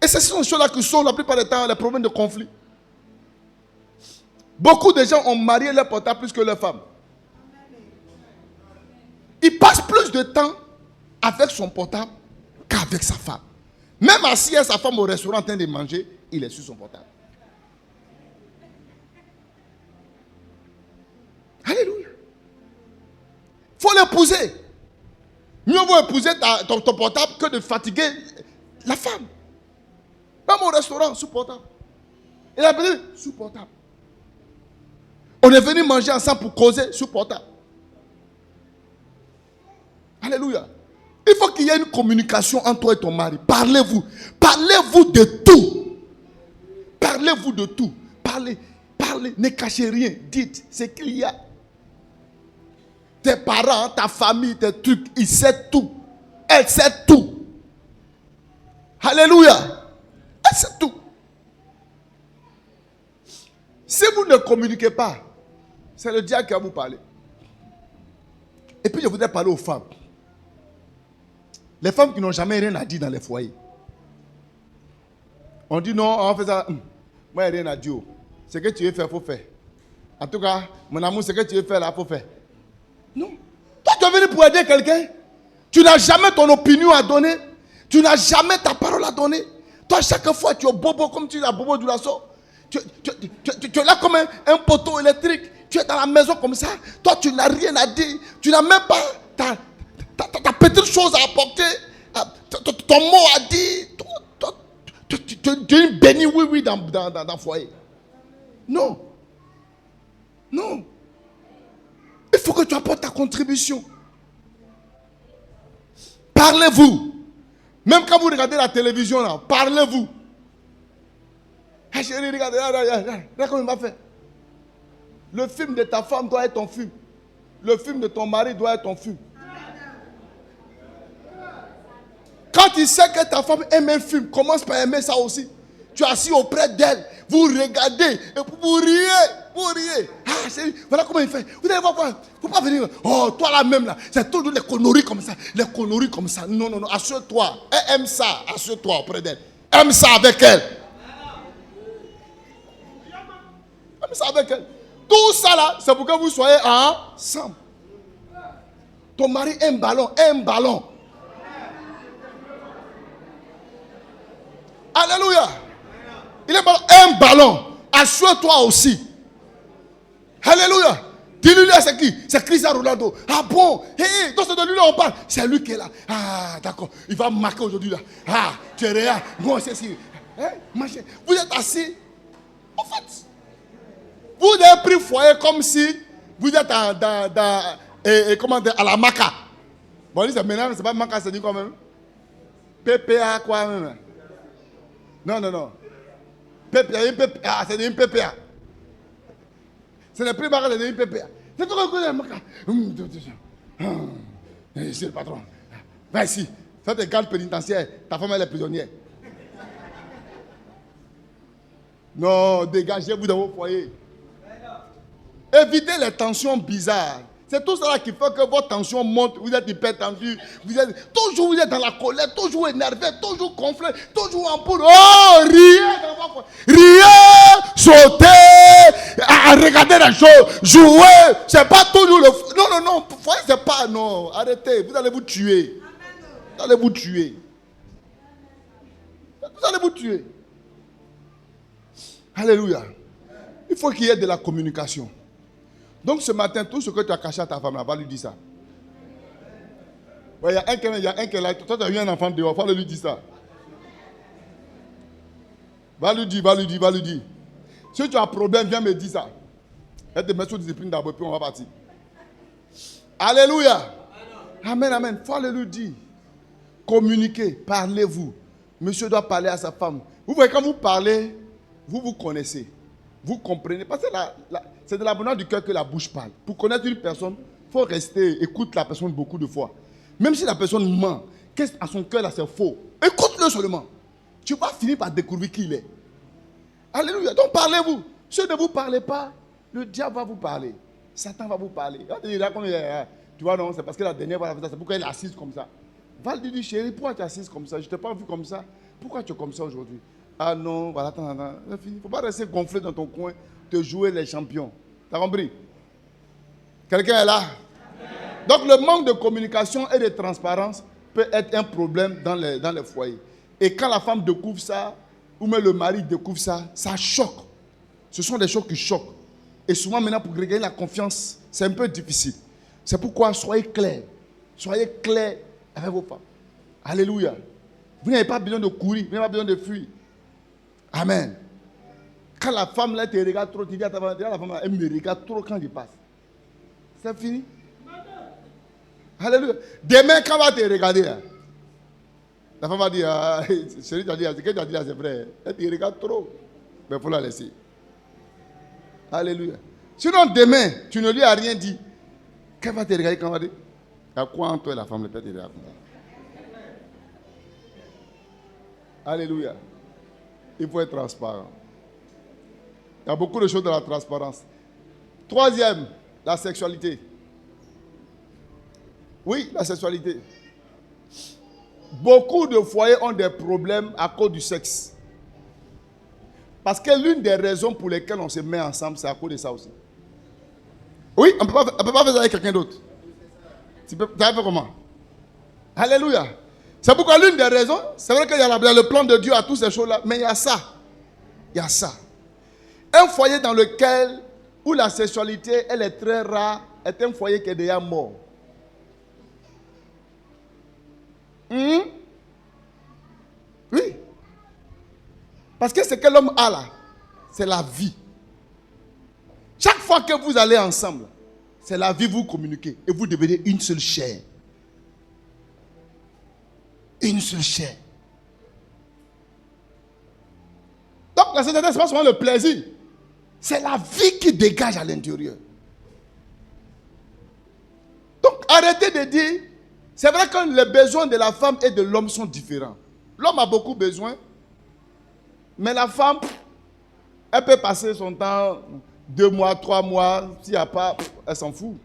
Et c'est ces choses-là qui sont la plupart du temps les problèmes de conflit. Beaucoup de gens ont marié leur portable plus que leur femme. Il passe plus de temps avec son portable qu'avec sa femme. Même assis à sa femme au restaurant en train de manger, il est sur son portable. Alléluia. Il faut l'épouser. Mieux vaut épouser ton portable que de fatiguer la femme. Même au restaurant, sous portable. Il a appelé sous portable. On est venu manger ensemble pour causer sous portable. Alléluia. Il faut qu'il y ait une communication entre toi et ton mari. Parlez-vous. Parlez-vous de tout. Parlez-vous de tout. Parlez. Ne cachez rien. Dites ce qu'il y a. Tes parents, ta famille, tes trucs, ils savent tout. Elle sait tout. Alléluia. Elle sait tout. Si vous ne communiquez pas, c'est le diable qui va vous parler. Et puis je voudrais parler aux femmes. Les femmes qui n'ont jamais rien à dire dans les foyers. On dit non, on fait ça. Moi, il n'y a rien à dire. Ce que tu veux faire, il faut faire. En tout cas, mon amour, ce que tu veux faire là, il faut faire. Non. Toi, tu es venu pour aider quelqu'un. Tu n'as jamais ton opinion à donner. Tu n'as jamais ta parole à donner. Toi, chaque fois, tu es bobo comme tu es la bobo du lasso. Tu es là comme un poteau électrique. Tu es dans la maison comme ça. Toi, tu n'as rien à dire. Tu n'as même pas ta petite chose à apporter. Ton mot à dire. Tu es une bénie oui dans le foyer. Non. Non. Il faut que tu apportes ta contribution. Parlez-vous. Même quand vous regardez la télévision, là, parlez-vous. Ah chérie, regarde comment il m'a fait. Le film de ta femme doit être ton film. Le film de ton mari doit être ton film. Quand tu sais que ta femme aime un film, commence par aimer ça aussi. Tu es assis auprès d'elle, vous regardez, et vous riez. Ah chérie, voilà comment il fait. Vous allez voir quoi. Il ne faut pas venir. Oh, toi là même là, c'est toujours les conneries comme ça. Les conneries comme ça. Non, assure-toi. Elle aime ça, assure-toi auprès d'elle. Aime ça avec elle. Aime ça avec elle. Tout ça là, c'est pour que vous soyez ensemble. Ton mari aime un ballon. Alléluia. Il aime un ballon. Assure-toi aussi. Alléluia. Dis-lui là, c'est qui? C'est Cristiano Ronaldo. Ah bon? Hey, donc c'est de lui là on parle. C'est lui qui est là. Ah d'accord. Il va marquer aujourd'hui là. Ah, tu es réel. Moi c'est si. Hein? Vous êtes assis. En fait, vous avez pris foyer comme si vous êtes comment dire, à la Maca. Bon, c'est maintenant, c'est pas Maca, c'est dit quand même. PPA quoi même. Non. PPA, c'est une PPA. Ce n'est plus Maca, c'est une PPA. C'est tout le coup de Maca. C'est le patron. Va ici. Ça t'es garde pénitentiaire. Ta femme elle est prisonnière. Non, dégagez-vous dans vos foyers. Évitez les tensions bizarres. C'est tout ça qui fait que votre tension monte. Vous êtes hyper tendu. Vous êtes dans la colère, toujours énervé, toujours gonflé, toujours en poudre. Oh, riez, sautez, regardez les choses, jouez. C'est pas toujours le. Non. C'est pas. Non, arrêtez. Vous allez vous tuer. Vous allez vous tuer. Vous allez vous tuer. Alléluia. Il faut qu'il y ait de la communication. Donc ce matin, tout ce que tu as caché à ta femme, là, va lui dire ça. Ouais, il y a un qui est là. Toi, tu as eu un enfant dehors. Il faut lui dire ça. Va lui dire. Si tu as un problème, viens me dire ça. Elle te met sous discipline d'abord, puis on va partir. Alléluia. Amen. Il faut lui dire. Communiquez, parlez-vous. Monsieur doit parler à sa femme. Vous voyez, quand vous parlez, vous connaissez. Vous comprenez. Parce que c'est de l'abondance du cœur que la bouche parle. Pour connaître une personne, il faut rester, écoute la personne beaucoup de fois. Même si la personne ment, qu'est-ce à son cœur là, c'est faux. Écoute-le seulement. Tu vas finir par découvrir qui il est. Alléluia. Donc parlez-vous. Si ne vous parlez pas, le diable va vous parler. Satan va vous parler. Tu vois, non, c'est parce que la dernière fois, c'est pourquoi elle est assise comme ça. Va lui dire, chérie, pourquoi tu es assise comme ça? Je ne t'ai pas vu comme ça. Pourquoi tu es comme ça aujourd'hui? Ah non, voilà, attends. Il ne faut pas rester gonflé dans ton coin, te jouer les champions. Tu as compris? Quelqu'un est là? Donc le manque de communication et de transparence peut être un problème dans les foyers. Et quand la femme découvre ça, ou même le mari découvre ça, ça choque. Ce sont des choses qui choquent. Et souvent maintenant, pour regagner la confiance, c'est un peu difficile. C'est pourquoi soyez clairs. Soyez clairs avec vos femmes. Alléluia. Vous n'avez pas besoin de courir, vous n'avez pas besoin de fuir. Amen. Quand la femme là te regarde trop, tu dis à ta femme, la femme elle me regarde trop quand je passe. C'est fini. Alléluia. Demain, quand elle va te regarder là, la femme va dire, chérie, tu as dit, ce que tu as dit là, c'est vrai. Elle te regarde trop. Mais il faut la laisser. Alléluia. Sinon, demain, tu ne lui as rien dit. Qu'elle va te regarder quand elle va dire, il y a quoi en toi et la femme, peut-être te regarde. Alléluia. Il faut être transparent. Il y a beaucoup de choses dans la transparence. Troisième, la sexualité. Oui, la sexualité. Beaucoup de foyers ont des problèmes à cause du sexe. Parce que l'une des raisons pour lesquelles on se met ensemble, c'est à cause de ça aussi. Oui, on ne peut pas faire ça avec quelqu'un d'autre. Tu as fait comment? Alléluia. C'est pourquoi l'une des raisons, c'est vrai qu'il y a le plan de Dieu à toutes ces choses-là, mais il y a ça. Il y a ça. Un foyer dans lequel, où la sexualité, elle est très rare, est un foyer qui est déjà mort. Oui. Parce que ce que l'homme a là, c'est la vie. Chaque fois que vous allez ensemble, c'est la vie, vous communiquez. Et vous devenez une seule chair. Une seule chair. Donc la sexualité, ce n'est pas seulement le plaisir. C'est la vie qui dégage à l'intérieur. Donc arrêtez de dire, c'est vrai que les besoins de la femme et de l'homme sont différents. L'homme a beaucoup besoin, mais la femme, elle peut passer son temps 2 mois, 3 mois, s'il n'y a pas, elle s'en fout.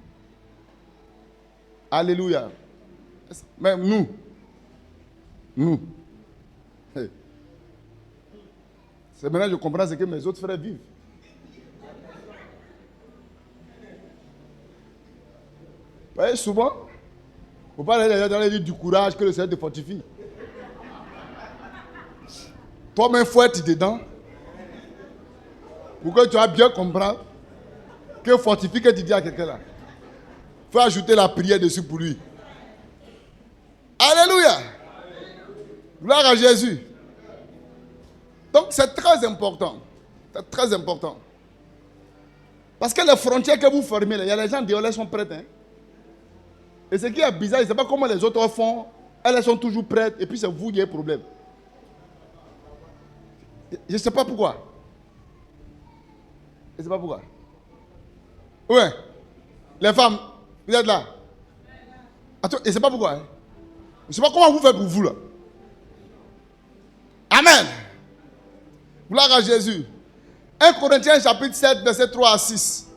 Alléluia. Même nous. Hey. C'est maintenant que je comprends ce que mes autres frères vivent. Vous voyez, souvent, il ne faut pas aller dire du courage que le Seigneur te fortifie. Toi-même, il faut être dedans. Pour que tu vas bien comprendre que fortifie que tu dis à quelqu'un là. Il faut ajouter la prière dessus pour lui. Alléluia. Gloire à Jésus. Donc c'est très important. C'est très important. Parce que les frontières que vous formez, il y a les gens dehors, elles sont prêtes. Hein? Et ce qui est bizarre, je ne sais pas comment les autres font. Elles sont toujours prêtes et puis c'est vous qui avez un problème. Je ne sais pas pourquoi. Je ne sais pas pourquoi. Ouais. Les femmes, vous êtes là. Attends, je ne sais pas pourquoi. Hein? Je ne sais pas comment vous faites pour vous là. Amen. Gloire à Jésus. 1 Corinthiens chapitre 7, verset 3 à 6.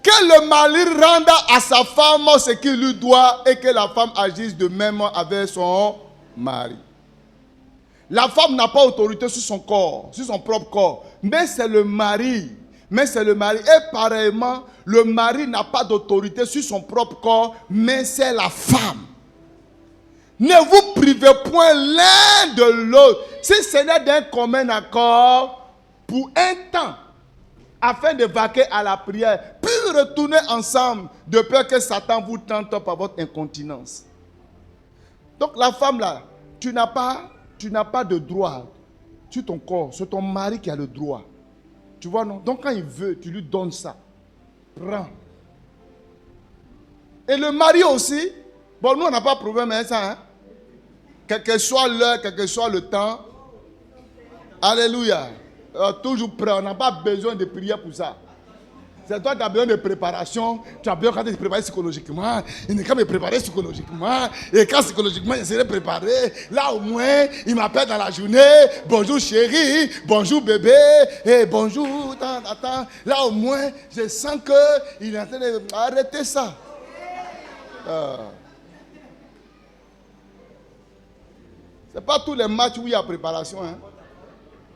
Que le mari rende à sa femme ce qu'il lui doit et que la femme agisse de même avec son mari. La femme n'a pas autorité sur son corps, sur son propre corps, mais c'est le mari. Et pareillement, le mari n'a pas d'autorité sur son propre corps, mais c'est la femme. Ne vous privez point l'un de l'autre, si ce n'est d'un commun accord, pour un temps, afin de vaquer à la prière. Plus plus retourner ensemble de peur que Satan vous tente par votre incontinence. Donc la femme là, tu n'as pas de droit sur ton corps. C'est ton mari qui a le droit. Tu vois, non? Donc quand il veut, tu lui donnes ça. Prends. Et le mari aussi, bon, nous on n'a pas de problème avec ça. Hein? Quel que soit l'heure, quel que soit le temps. Alléluia. Toujours prêt. On n'a pas besoin de prière pour ça. C'est toi qui as besoin de préparation. Tu as besoin de te préparer psychologiquement. Il n'est qu'à me préparer psychologiquement. Et quand psychologiquement, je serai préparé. Là au moins, il m'appelle dans la journée. Bonjour chérie. Bonjour bébé. Et bonjour. Attends. Là au moins, je sens qu'il est en train de... Arrêtez ça. C'est pas tous les matchs où il y a préparation. Hein.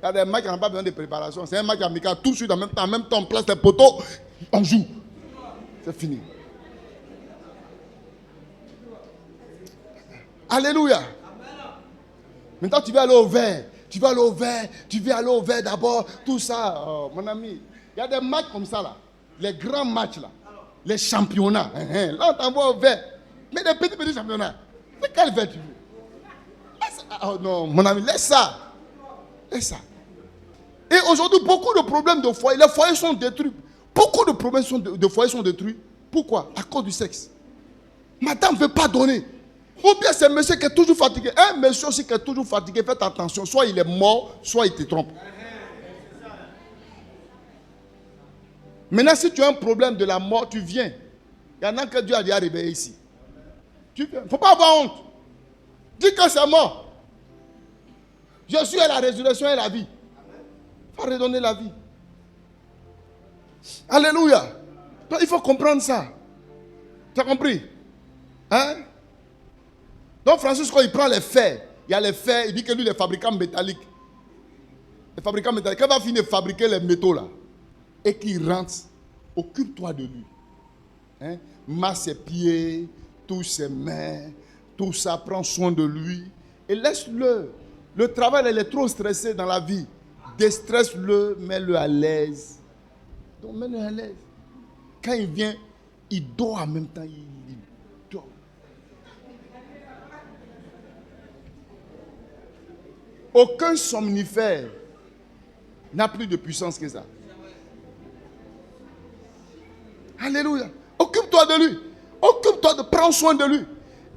Il y a des matchs qui n'ont pas besoin de préparation. C'est un match amical. Tout de suite, en même temps, on place les poteaux. On joue. C'est fini. Alléluia. Maintenant, tu vas aller au vert. Tu vas aller au vert d'abord. Tout ça. Oh, mon ami. Il y a des matchs comme ça là. Les grands matchs là. Les championnats. Là, on t'envoie au vert. Mais des petits championnats. C'est quel vert tu veux? Oh non, mon ami, laisse ça. Laisse ça. Et aujourd'hui, beaucoup de problèmes de foyer, les foyers sont détruits. Beaucoup de problèmes de foyers sont détruits. Pourquoi? À cause du sexe. Madame ne veut pas donner. Ou bien c'est un monsieur qui est toujours fatigué. Un monsieur aussi qui est toujours fatigué, faites attention. Soit il est mort, soit il te trompe. Maintenant, si tu as un problème de la mort, tu viens. Il y en a que Dieu a déjà réveillé ici. Tu viens. Il ne faut pas avoir honte. Dis que c'est mort. Je suis à la résurrection et la vie. Il faut redonner la vie. Alléluia. Donc, il faut comprendre ça. Tu as compris? Hein? Donc Francis, quand il prend les fers, il y a les fers, il dit que lui, les fabricants métalliques. Les fabricants métalliques, quand il va finir de fabriquer les métaux là, et qu'il rentre, occupe-toi de lui. Hein? Masse ses pieds, touche ses mains, tout ça, prends soin de lui. Et laisse-le. Le travail, il est trop stressé dans la vie. Déstresse-le, mets-le à l'aise. Donc mets-le à l'aise. Quand il vient, il dort en même temps, il dort. Aucun somnifère n'a plus de puissance que ça. Alléluia. Occupe-toi de lui. Occupe-toi de prendre soin de lui.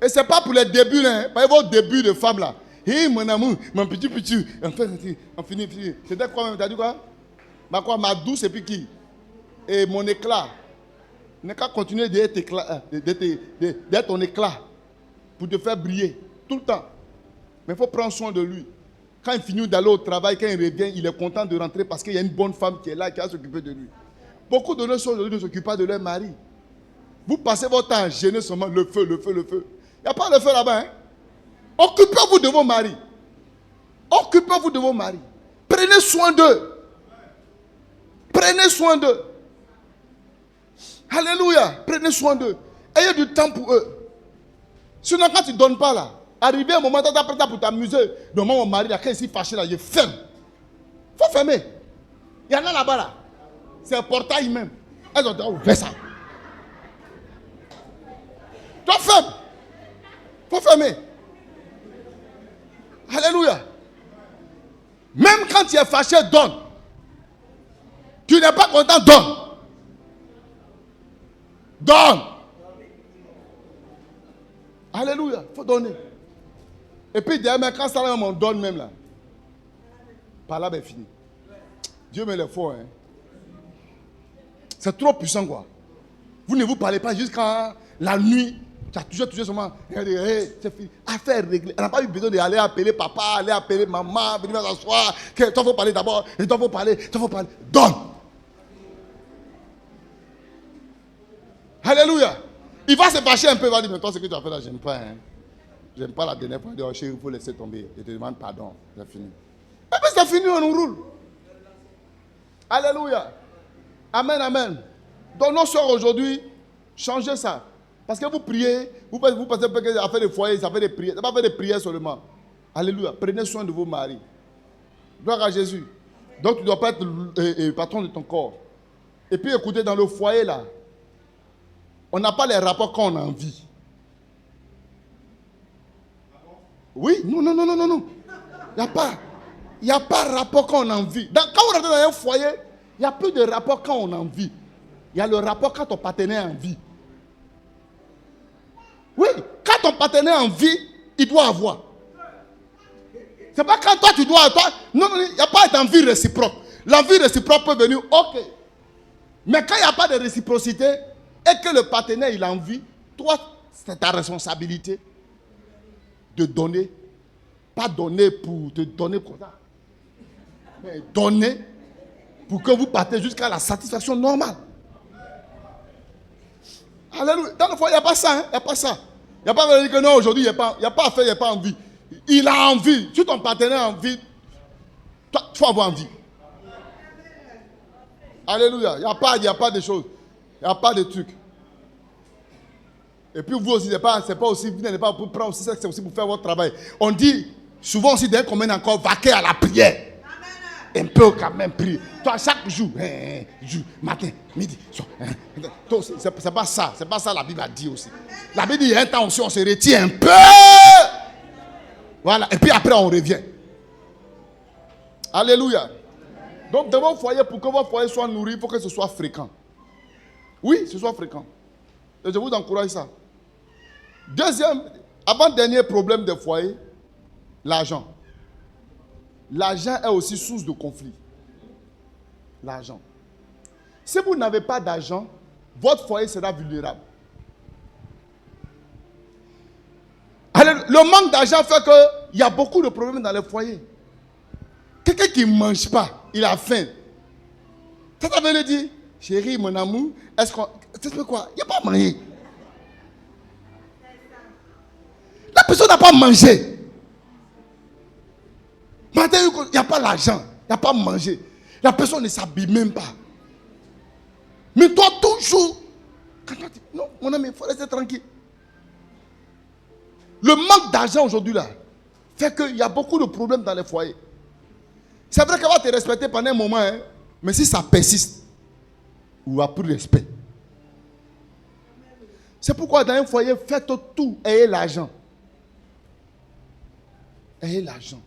Et ce n'est pas pour les débuts, là. Pas vos débuts de femme là. Hé, mon amour, mon petit. On finit. C'était quoi même? T'as dit quoi? Ma douce et puis qui? Et mon éclat. Il n'a qu'à continuer d'être ton éclat. Pour te faire briller. Tout le temps. Mais il faut prendre soin de lui. Quand il finit d'aller au travail, quand il revient, il est content de rentrer parce qu'il y a une bonne femme qui est là, qui va s'occuper de lui. Beaucoup de nos choses aujourd'hui ne s'occupent pas de leur mari. Vous passez votre temps à gêner seulement le feu. Il n'y a pas de feu là-bas. Hein? Occupez-vous de vos maris. Occupez-vous de vos maris. Prenez soin d'eux. Prenez soin d'eux. Alléluia. Prenez soin d'eux. Ayez du temps pour eux. Sinon, quand tu ne donnes pas là, arrivé un moment, tu as prêt pour t'amuser. Demande mon mari, là, quand il s'est fâché, là, il ferme. Il faut fermer. Il y en a là-bas, là. C'est un portail même. Elles ont ouvert ça. Toi, ferme. Il faut fermer. Alléluia. Même quand tu es fâché, donne. Tu n'es pas content, donne. Donne. Alléluia. Il faut donner. Et puis, derrière, quand ça on donne même là. Par là, ben fini. Dieu me le faut. Hein. C'est trop puissant, quoi. Vous ne vous parlez pas jusqu'à la nuit. Tu as toujours seulement. C'est fini. Affaire réglée. Elle n'a pas eu besoin d'aller appeler papa, aller appeler maman, venir s'asseoir. Toi, il faut parler d'abord. Et toi, il faut parler. Donne. Alléluia. Il va se fâcher un peu. Il va dire, mais toi, ce que tu as fait là, je n'aime pas. Hein. J'aime pas la dernière fois. Il faut laisser tomber. Je te demande pardon. C'est fini. Et puis c'est fini, on nous roule. Alléluia. Amen, amen. Donc nos soeurs aujourd'hui, changez ça. Parce que vous priez, vous pensez que ça fait des foyers, ça fait des prières. Ça ne va pas faire des prières seulement. Alléluia. Prenez soin de vos maris. Gloire à Jésus. Donc tu ne dois pas être le patron de ton corps. Et puis écoutez, dans le foyer là, On n'a pas les rapports quand on a envie. Oui, non. Il n'y a pas rapport quand on a envie. Quand on est dans un foyer, il n'y a plus de rapport quand on a envie. Il y a le rapport quand ton partenaire a envie. Oui, quand ton partenaire a envie, il doit avoir. C'est pas quand toi tu dois. Non, il n'y a pas d'envie réciproque. L'envie réciproque peut venir, ok. Mais quand il n'y a pas de réciprocité et que le partenaire il a envie, toi, c'est ta responsabilité de donner. Pas donner pour te donner comme ça. Mais donner pour que vous partez jusqu'à la satisfaction normale. Alléluia. Dans le foyer, il n'y a pas ça. Il n'y a pas ça. Il n'y a pas de dire que non, aujourd'hui, il n'y a pas à faire, il n'y a pas envie. Il a envie. Si ton partenaire a envie, toi, il faut avoir envie. Alléluia. Il n'y a pas de choses. Il n'y a pas de trucs. Et puis vous aussi, c'est pas aussi, vous n'allez pas pour prendre aussi ça, c'est aussi pour faire votre travail. On dit souvent aussi, dès qu'on mène encore, vaquer à la prière. Un peu quand même prier. Toi, chaque jour, matin, midi, soir. C'est pas ça. C'est pas ça la Bible a dit aussi. La Bible dit, il y a un temps aussi, on se retire un peu. Voilà. Et puis après, on revient. Alléluia. Donc, dans vos foyers, pour que votre foyer soit nourri, il faut que ce soit fréquent. Oui, ce soit fréquent. Et je vous encourage ça. Deuxième, avant-dernier problème des foyers, l'argent. L'argent est aussi source de conflit. L'argent. Si vous n'avez pas d'argent, votre foyer sera vulnérable. Alors, le manque d'argent fait qu'il y a beaucoup de problèmes dans les foyers. Quelqu'un qui ne mange pas, il a faim. Ça veut le dire, chérie, mon amour, est-ce qu'on... Tu sais quoi? Il n'y a pas à manger. La personne n'a pas mangé. Maintenant, il n'y a pas l'argent, il n'y a pas à manger. La personne ne s'habille même pas. Mais toi, toujours, quand tu dis, non, mon ami, il faut rester tranquille. Le manque d'argent aujourd'hui, là, fait qu'il y a beaucoup de problèmes dans les foyers. C'est vrai qu'elle va te respecter pendant un moment, hein, mais si ça persiste, il n'y a plus de respect. C'est pourquoi dans un foyer, faites tout, ayez l'argent. Ayez l'argent.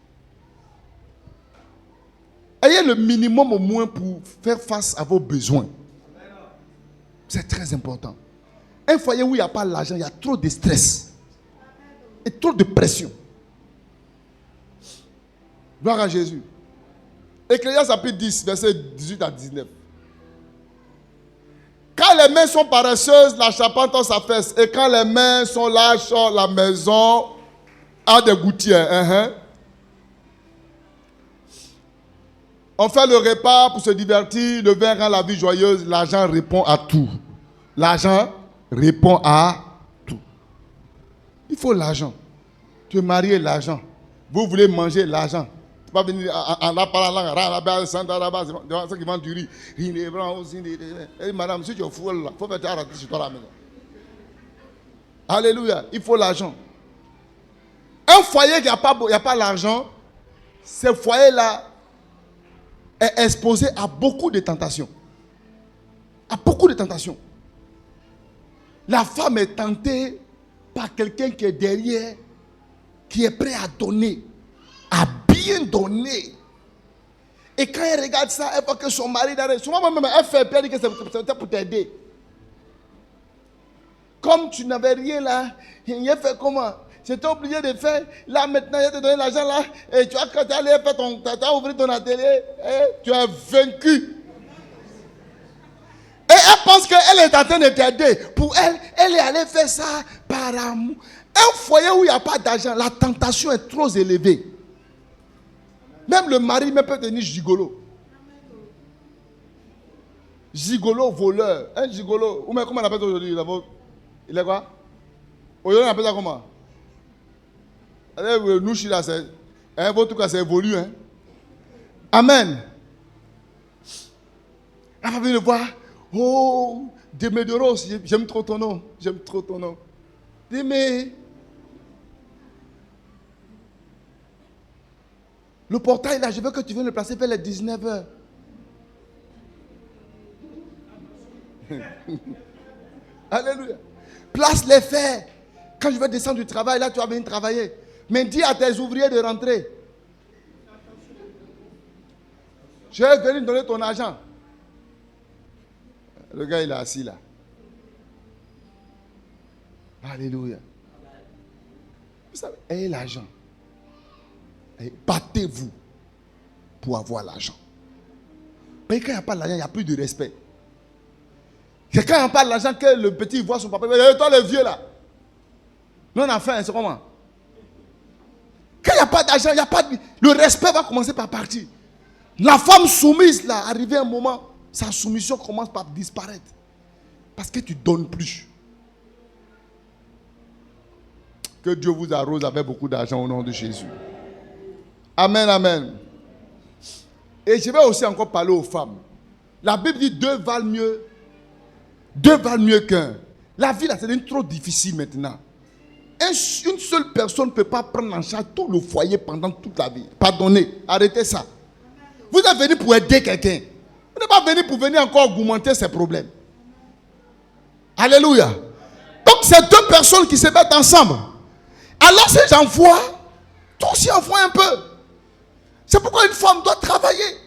Ayez le minimum au moins pour faire face à vos besoins. C'est très important. Un foyer où il n'y a pas l'argent, il y a trop de stress. Et trop de pression. Gloire à Jésus. Ecclésiaste chapitre 10, verset 18 à 19. Quand les mains sont paresseuses, la charpente s'affaisse. Et quand les mains sont lâches, la maison a des gouttières. On fait le repas pour se divertir, le vin rend la vie joyeuse, l'argent répond à tout. L'argent répond à tout. Il faut l'argent. Tu es marié, l'argent. Vous voulez manger, l'argent. Tu ne vas pas venir en ceux qui vendent du riz. Et madame, si tu es fou, il faut faire arrêter sur toi à la maison. Alléluia, il faut l'argent. Un foyer qui n'a pas l'argent, ce foyer-là est exposé à beaucoup de tentations. À beaucoup de tentations. La femme est tentée par quelqu'un qui est derrière, qui est prêt à donner, à bien donner. Et quand elle regarde ça, elle voit que son mari derrière, souvent même elle fait peur que c'était pour t'aider. Comme tu n'avais rien là, il a fait comment? J'étais obligé de faire. Là maintenant, il te donné l'argent là. Et tu as quand tu allé faire tu as ouvert ton atelier. Et tu es vaincu. Et elle pense qu'elle est en train de t'aider. Pour elle, elle est allée faire ça par amour. Un foyer où il n'y a pas d'argent, la tentation est trop élevée. Même le mari même peut devenir gigolo. Gigolo, voleur. Un gigolo. Ou même comment on appelle ça aujourd'hui? Il est quoi? Aujourd'hui on appelle ça comment? Nous, là, votre cas, c'est évolué. Hein? Amen. Elle va venir le voir. Oh, Demedoros, j'aime trop ton nom. J'aime trop ton nom. Démé. Le portail là, je veux que tu viennes le placer vers les 19h. Alléluia. Place les faits. Quand je vais descendre du travail, là, tu vas venir travailler. Mais dis à tes ouvriers de rentrer. Je vais venir donner ton argent. Le gars, il est assis là. Alléluia. Vous savez, ayez l'argent. Battez-vous pour avoir l'argent. Mais quand il n'y a pas d'argent, il n'y a plus de respect. C'est quand il n'y a pas d'argent que le petit voit son papa. Toi, le vieux là. Nous, on a faim, c'est comment? Quand il n'y a pas d'argent, il n'y a pas de... le respect va commencer par partir. La femme soumise là, arrivé un moment, sa soumission commence par disparaître. Parce que tu ne donnes plus. Que Dieu vous arrose avec beaucoup d'argent au nom de Jésus. Amen, amen. Et je vais aussi encore parler aux femmes. La Bible dit 2 valent mieux. 2 valent mieux qu'un. La vie là, c'est devenu trop difficile maintenant. Une seule personne ne peut pas prendre en charge tout le foyer pendant toute la vie. Pardonnez, arrêtez ça. Vous êtes venu pour aider quelqu'un. Vous n'êtes pas venu pour venir encore augmenter ses problèmes. Alléluia. Donc, c'est 2 personnes qui se mettent ensemble. Alors, si j'envoie, toi aussi envoie un peu. C'est pourquoi une femme doit travailler.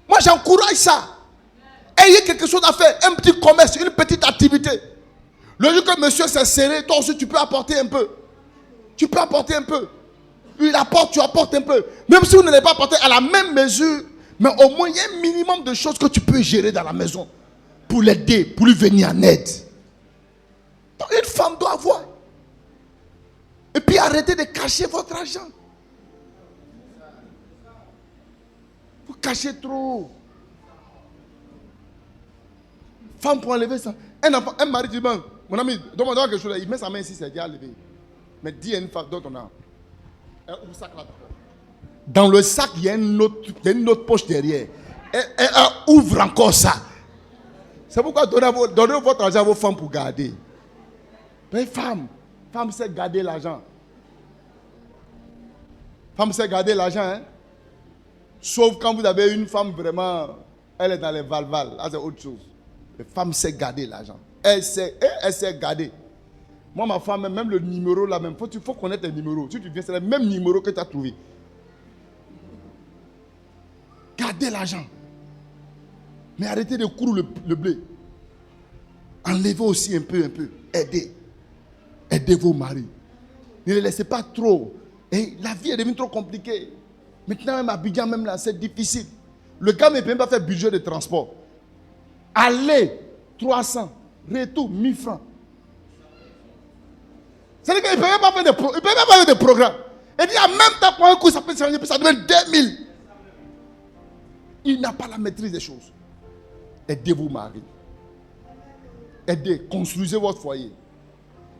Moi, j'encourage ça. Ayez quelque chose à faire. Un petit commerce, une petite activité. Le jour que monsieur s'est serré, toi aussi, tu peux apporter un peu. Tu peux apporter un peu. Il apporte, tu apportes un peu. Même si vous ne l'avez pas apporté à la même mesure, mais au moins, il y a un minimum de choses que tu peux gérer dans la maison pour l'aider, pour lui venir en aide. Donc, une femme doit avoir. Et puis, arrêtez de cacher votre argent. Vous cachez trop. Femme pour enlever ça. Un mari dit, mon ami, donne-moi quelque chose. Il met sa main ici, c'est déjà levé. Mais dis à une femme, donne ton argent. Dans le sac, il y a une autre poche derrière. Elle ouvre encore ça. C'est pourquoi donnez votre argent à vos femmes pour garder. Mais femme sait garder l'argent. Femme sait garder l'argent, hein? Sauf quand vous avez une femme vraiment, elle est dans les valvales. Là, c'est autre chose. Les femmes sait garder l'argent. Elle sait garder. Moi, ma femme, même le numéro là, même, il faut connaître les numéros. Si tu viens, c'est le même numéro que tu as trouvé. Gardez l'argent. Mais arrêtez de courir le blé. Enlevez aussi un peu. Aidez. Aidez vos maris. Ne les laissez pas trop. Et la vie est devenue trop compliquée. Maintenant, même à Abidjan, même là, c'est difficile. Le gars ne peut même pas faire budget de transport. Aller, 300. Retour, 1000 francs. C'est-à-dire qu'il ne peut même pas faire des programmes. Il dit, en même temps, pour un coup, ça peut changer, ça devient 2000. Il n'a pas la maîtrise des choses. Aidez vos maris. Aidez, construisez votre foyer.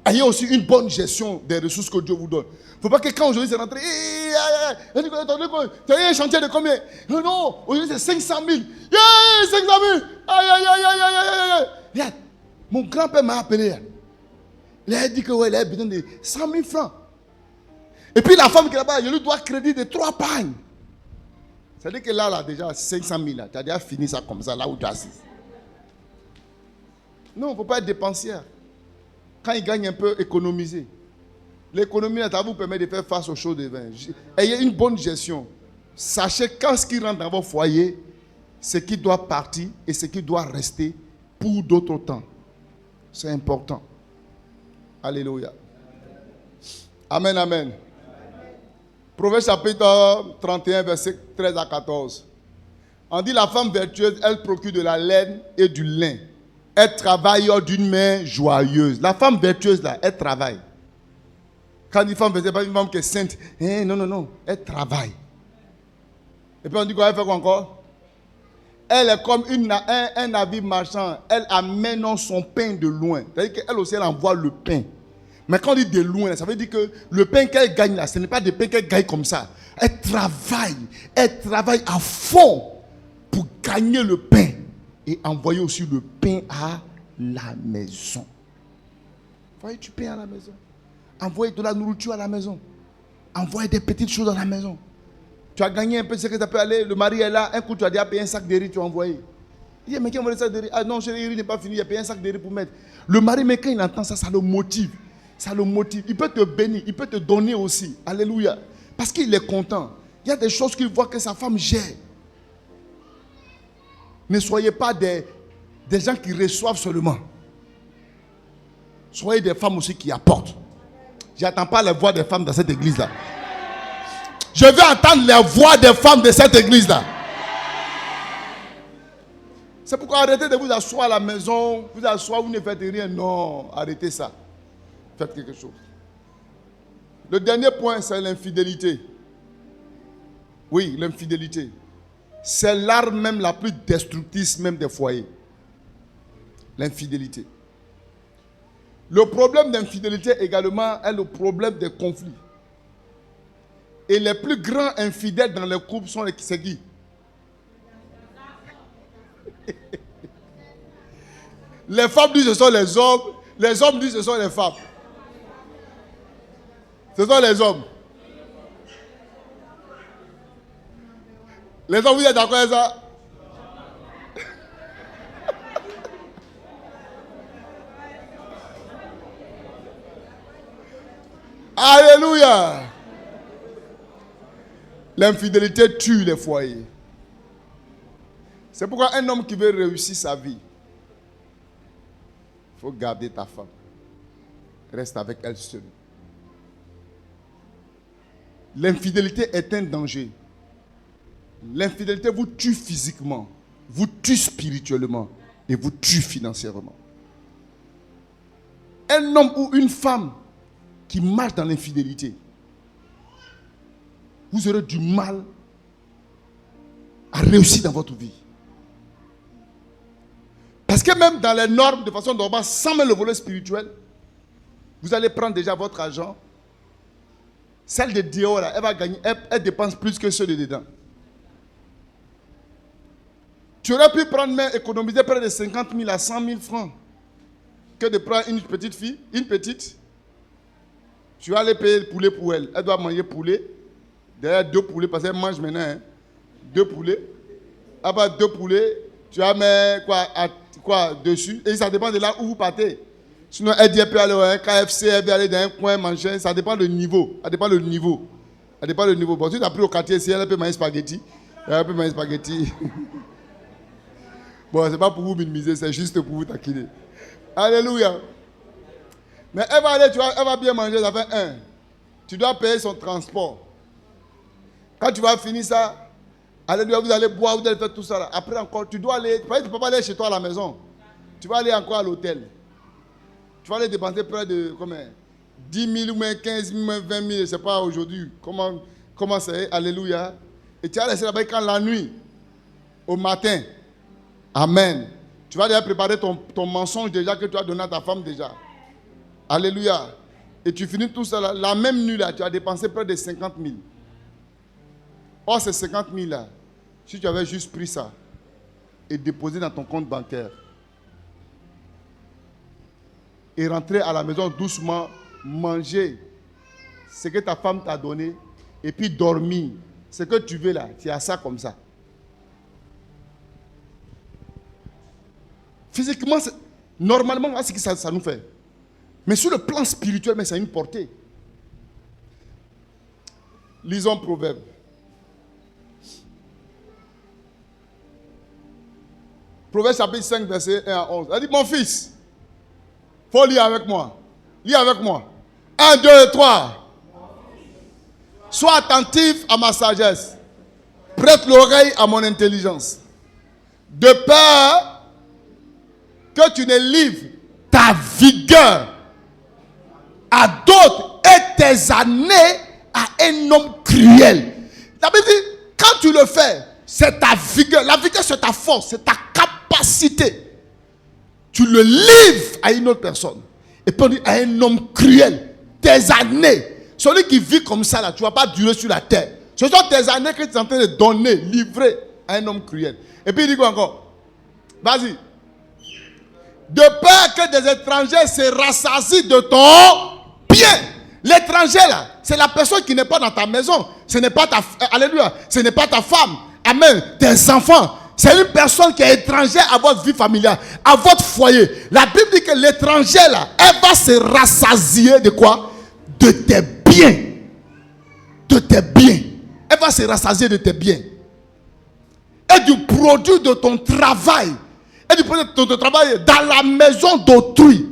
Ayez aussi une bonne gestion des ressources que Dieu vous donne. Il ne faut pas que quand aujourd'hui c'est rentré, tu as un chantier de combien? Non, aujourd'hui c'est 500 000. 500 000. Regarde, mon grand-père m'a appelé. Il a dit qu'il a besoin de 100 000 francs. Et puis la femme qui est là-bas, je lui dois crédit de 3 pagnes. C'est-à-dire que là, déjà 500 000, tu as déjà fini ça comme ça, là où tu es assis. Non, il ne faut pas être dépensière. Quand il gagne un peu, économiser. L'économie, ça vous permet de faire face aux choses de vin. Ayez une bonne gestion. Sachez quand ce qui rentre dans votre foyer, ce qui doit partir et ce qui doit rester pour d'autres temps. C'est important. Alléluia. Amen, amen. Proverbe chapitre 31, verset 13 à 14. On dit la femme vertueuse, elle procure de la laine et du lin. Elle travaille d'une main joyeuse. La femme vertueuse, là, elle travaille. Quand une femme vertueuse, pas une femme qui est sainte. Non. Elle travaille. Et puis on dit quoi, elle fait quoi encore? Elle est comme un navire marchand. Elle amène son pain de loin. C'est-à-dire qu'elle aussi, elle envoie le pain. Mais quand on dit de loin, ça veut dire que le pain qu'elle gagne là, ce n'est pas des pains qu'elle gagne comme ça. Elle travaille à fond pour gagner le pain. Et envoyer aussi le pain à la maison. Envoyer du pain à la maison. Envoyer de la nourriture à la maison. Envoyer des petites choses à la maison. Tu as gagné un peu ce que ça peut aller. Le mari est là. Un coup, tu as déjà payé un sac de riz, tu as envoyé. Il dit, mais qui a volé ça de riz? Ah non, le riz n'est pas fini, il a payé un sac de riz pour mettre. Le mari, mais quand il entend ça, ça le motive. Ça le motive. Il peut te bénir, il peut te donner aussi. Alléluia. Parce qu'il est content. Il y a des choses qu'il voit que sa femme gère. Ne soyez pas des gens qui reçoivent seulement. Soyez des femmes aussi qui apportent. Je n'attends pas les voix des femmes dans cette église-là. Je veux entendre les voix des femmes de cette église-là. C'est pourquoi arrêtez de vous asseoir à la maison, vous asseoir, vous ne faites rien. Non, arrêtez ça. Faites quelque chose. Le dernier point, c'est l'infidélité. Oui, l'infidélité. C'est l'arme même la plus destructrice même des foyers. L'infidélité. Le problème d'infidélité également est le problème des conflits. Et les plus grands infidèles dans les couples sont c'est qui? Les femmes disent que ce sont les hommes disent que ce sont les femmes. Ce sont les hommes. Les hommes, vous êtes d'accord avec ça? Alléluia. L'infidélité tue les foyers. C'est pourquoi un homme qui veut réussir sa vie, il faut garder ta femme. Reste avec elle seule. L'infidélité est un danger. L'infidélité vous tue physiquement, vous tue spirituellement et vous tue financièrement. Un homme ou une femme qui marche dans l'infidélité, vous aurez du mal à réussir dans votre vie. Parce que même dans les normes, de façon normale, sans même le volet spirituel, vous allez prendre déjà votre argent. Celle de dehors, elle va gagner, elle dépense plus que ceux de dedans. Tu aurais pu prendre, économiser près de 50 000 à 100 000 francs que de prendre une petite fille, tu vas aller payer le poulet pour elle. Elle doit manger poulet. Derrière 2 poulets, parce qu'elle mange maintenant. Hein. 2 poulets. Après 2 poulets, tu vas mettre quoi dessus. Et ça dépend de là où vous partez. Sinon, elle dit qu'elle peut aller à un KFC, elle peut aller dans un coin manger. Ça dépend du niveau. Ça dépend du niveau. Ça dépend du niveau. Bon, si tu as pris au quartier ici, elle peut manger spaghetti. Elle peut manger spaghetti. Bon, c'est pas pour vous minimiser, c'est juste pour vous taquiner. Alléluia. Mais elle va aller, tu vois, elle va bien manger, ça fait 1. Tu dois payer son transport. Quand tu vas finir ça, alléluia, vous allez boire, vous allez faire tout ça. Là. Après encore, tu dois aller, tu ne peux pas aller chez toi à la maison. Tu vas aller encore à l'hôtel. Tu vas aller dépenser près de combien? 10 000 ou même 15 000 ou même 20 000, je ne sais pas aujourd'hui. Comment c'est? Alléluia. Et tu vas laisser là-bas quand la nuit, au matin. Amen. Tu vas déjà préparer ton mensonge déjà que tu as donné à ta femme déjà. Alléluia. Et tu finis tout ça là. La même nuit là, tu as dépensé près de 50 000. Or, ces 50 000 là, si tu avais juste pris ça et déposé dans ton compte bancaire et rentrer à la maison doucement, manger ce que ta femme t'a donné et puis dormir, ce que tu veux là, tu as ça comme ça. Physiquement, normalement, c'est ce que ça nous fait. Mais sur le plan spirituel, mais ça a une portée. Lisons Proverbe. Proverbe chapitre 5, verset 1 à 11. Elle dit, mon fils, il faut lire avec moi. Lis avec moi. 1, 2 et 3. Sois attentif à ma sagesse. Prête l'oreille à mon intelligence. De peur que tu ne livres ta vigueur à d'autres et tes années à un homme cruel. Ça veut dire, quand tu le fais, c'est ta vigueur. La vigueur, c'est ta force, c'est ta capacité. Tu le livres à une autre personne. Et puis on dit à un homme cruel. Tes années. Celui qui vit comme ça, là, tu ne vas pas durer sur la terre. Ce sont tes années que tu es en train de donner, livrer à un homme cruel. Et puis il dit quoi encore? Vas-y. De peur que des étrangers se rassasient de ton bien. L'étranger là, c'est la personne qui n'est pas dans ta maison. Ce n'est pas ta, alléluia, ce n'est pas ta femme. Amen. Tes enfants. C'est une personne qui est étrangère à votre vie familiale, à votre foyer. La Bible dit que l'étranger là, elle va se rassasier de quoi? De tes biens. De tes biens. Elle va se rassasier de tes biens. Et du produit de ton travail. Et du produit de ton travail dans la maison d'autrui.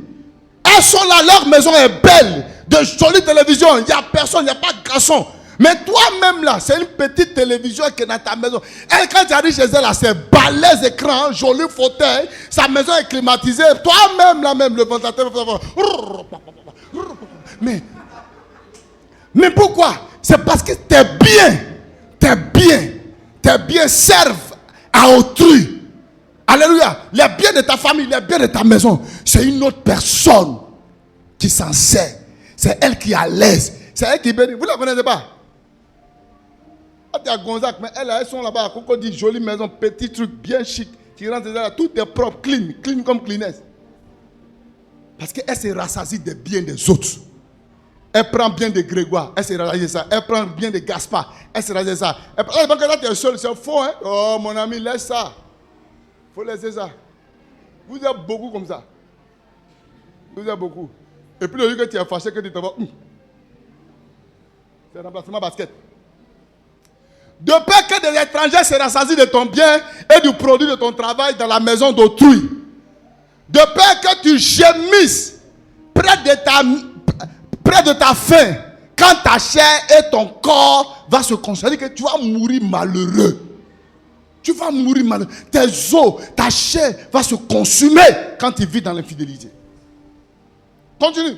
Elles sont là, leur maison est belle. De jolies télévisions. Il n'y a personne, il n'y a pas de garçon. Mais toi-même là, c'est une petite télévision qui est dans ta maison. Elle, quand tu arrives chez elle là, c'est balèze écran, joli fauteuil. Sa maison est climatisée. Toi-même là, même le ventilateur. Mais pourquoi? C'est parce que tes biens servent à autrui. Alléluia. Les biens de ta famille, les biens de ta maison, c'est une autre personne qui s'en sert. C'est elle qui est à l'aise. C'est elle qui bénit. Vous ne la connaissez pas? Tu as Gonzac, mais elles sont là-bas. Coco dit jolie maison, petit truc bien chic. Tu rentres là, tout est propre, clean comme cleanest. Parce qu'elle se rassasie des biens des autres. Elle prend bien de Grégoire, elle se rassasie ça. Elle prend bien de Gaspard, elle se rassasie ça. Elle prend que là tu es seul, c'est faux, hein? Oh mon ami, laisse ça. Il faut laisser ça. Vous êtes beaucoup comme ça. Vous êtes beaucoup. Et puis le jour que tu es fâché, que tu te vois, c'est un remplacement basket. De peur que des étrangers se rassasient de ton bien et du produit de ton travail dans la maison d'autrui. De peur que tu gémisses près de ta faim quand ta chair et ton corps va se consommer. Que tu vas mourir malheureux. Tu vas mourir malheureux. Tes os, ta chair va se consumer quand tu vis dans l'infidélité. Continue.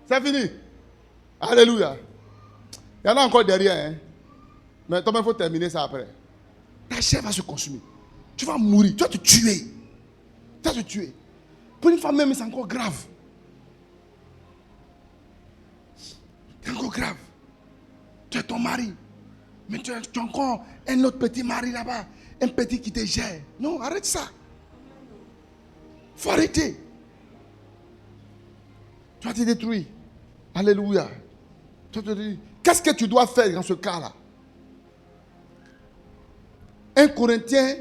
C'est fini. Alléluia. Il y en a encore derrière. Hein? Mais toi, il faut terminer ça après. Ta chair va se consumer. Tu vas mourir. Tu vas te tuer. Tu vas te tuer. Pour une femme même, c'est encore grave. C'est encore grave. Tu es ton mari. Mais tu as encore un autre petit mari là-bas. Un petit qui te gère. Non, arrête ça. Il faut arrêter. Tu vas te détruire. Alléluia. Tu vas te détruire. Qu'est-ce que tu dois faire dans ce cas-là? 1 Corinthiens,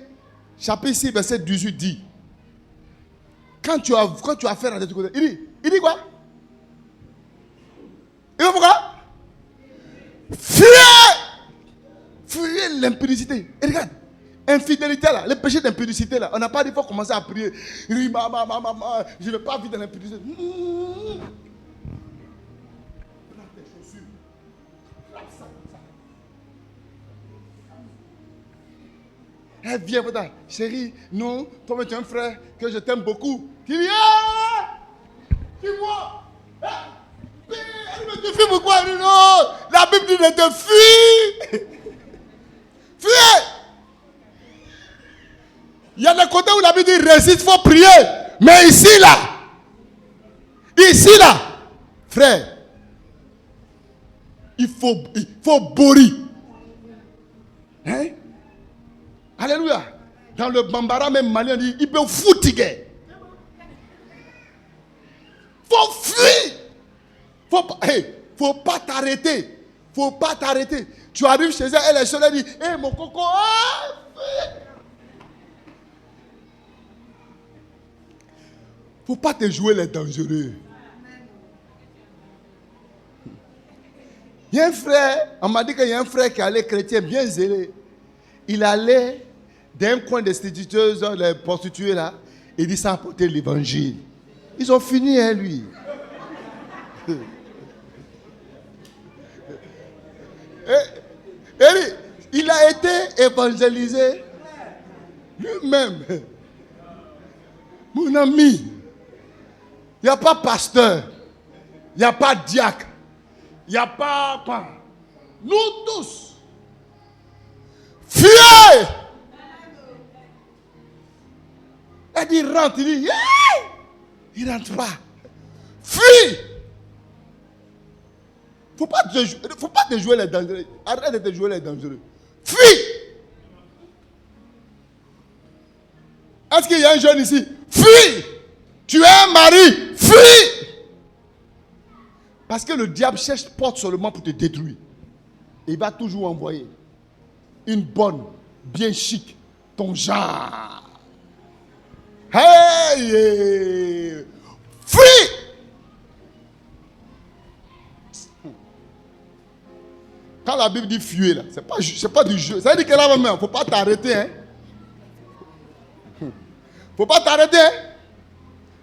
chapitre 6, verset 18 dit, quand tu as affaire à des trucs, il dit quoi? Il dit pourquoi? Fuyez l'impudicité. Et regarde, infidélité là, le péché d'impudicité là, on n'a pas dit qu'il faut commencer à prier. Je ne vais pas vivre dans l'impudicité. Elle vient, voilà, chérie, non, toi tu es un frère que je t'aime beaucoup. Qui dit, dis-moi, elle me te fuit pourquoi? Elle dit, non, la Bible dit, ne te fuis. Fuyez. Il y a des côtés où la Bible dit, résiste, il faut prier. Mais ici, frère, il faut bourrer. Hein? Alléluia. Dans le Bambara, même malien dit, il peut foutiguer. Faut fuir. Faut pas t'arrêter. Faut pas t'arrêter. Tu arrives chez elle, elle est seule, elle dit, hé mon coco, faut pas te jouer les dangereux. Il y a un frère, on m'a dit qu'il y a un frère qui allait chrétien bien zélé. Il allait d'un coin des instituteuses, les prostituées là, il dit ça apporter l'évangile. Ils ont fini, hein, lui. Et il a été évangélisé lui-même. Mon ami, il n'y a pas pasteur, il n'y a pas diacre, il n'y a pas. Nous tous, fuyez! Elle dit rentre, il dit, il ne rentre pas. Fuis! Faut pas te jouer les dangereux. Arrête de te jouer les dangereux. Fuis! Est-ce qu'il y a un jeune ici? Fuis! Tu es un mari, fuis! Parce que le diable porte seulement pour te détruire. Il va toujours envoyer une bonne bien chic, ton genre. Hey! Fuis! Quand la Bible dit fuir, là, c'est pas du jeu. Ça veut dire que là, il ne faut pas t'arrêter. Hein? Faut pas t'arrêter. Hein?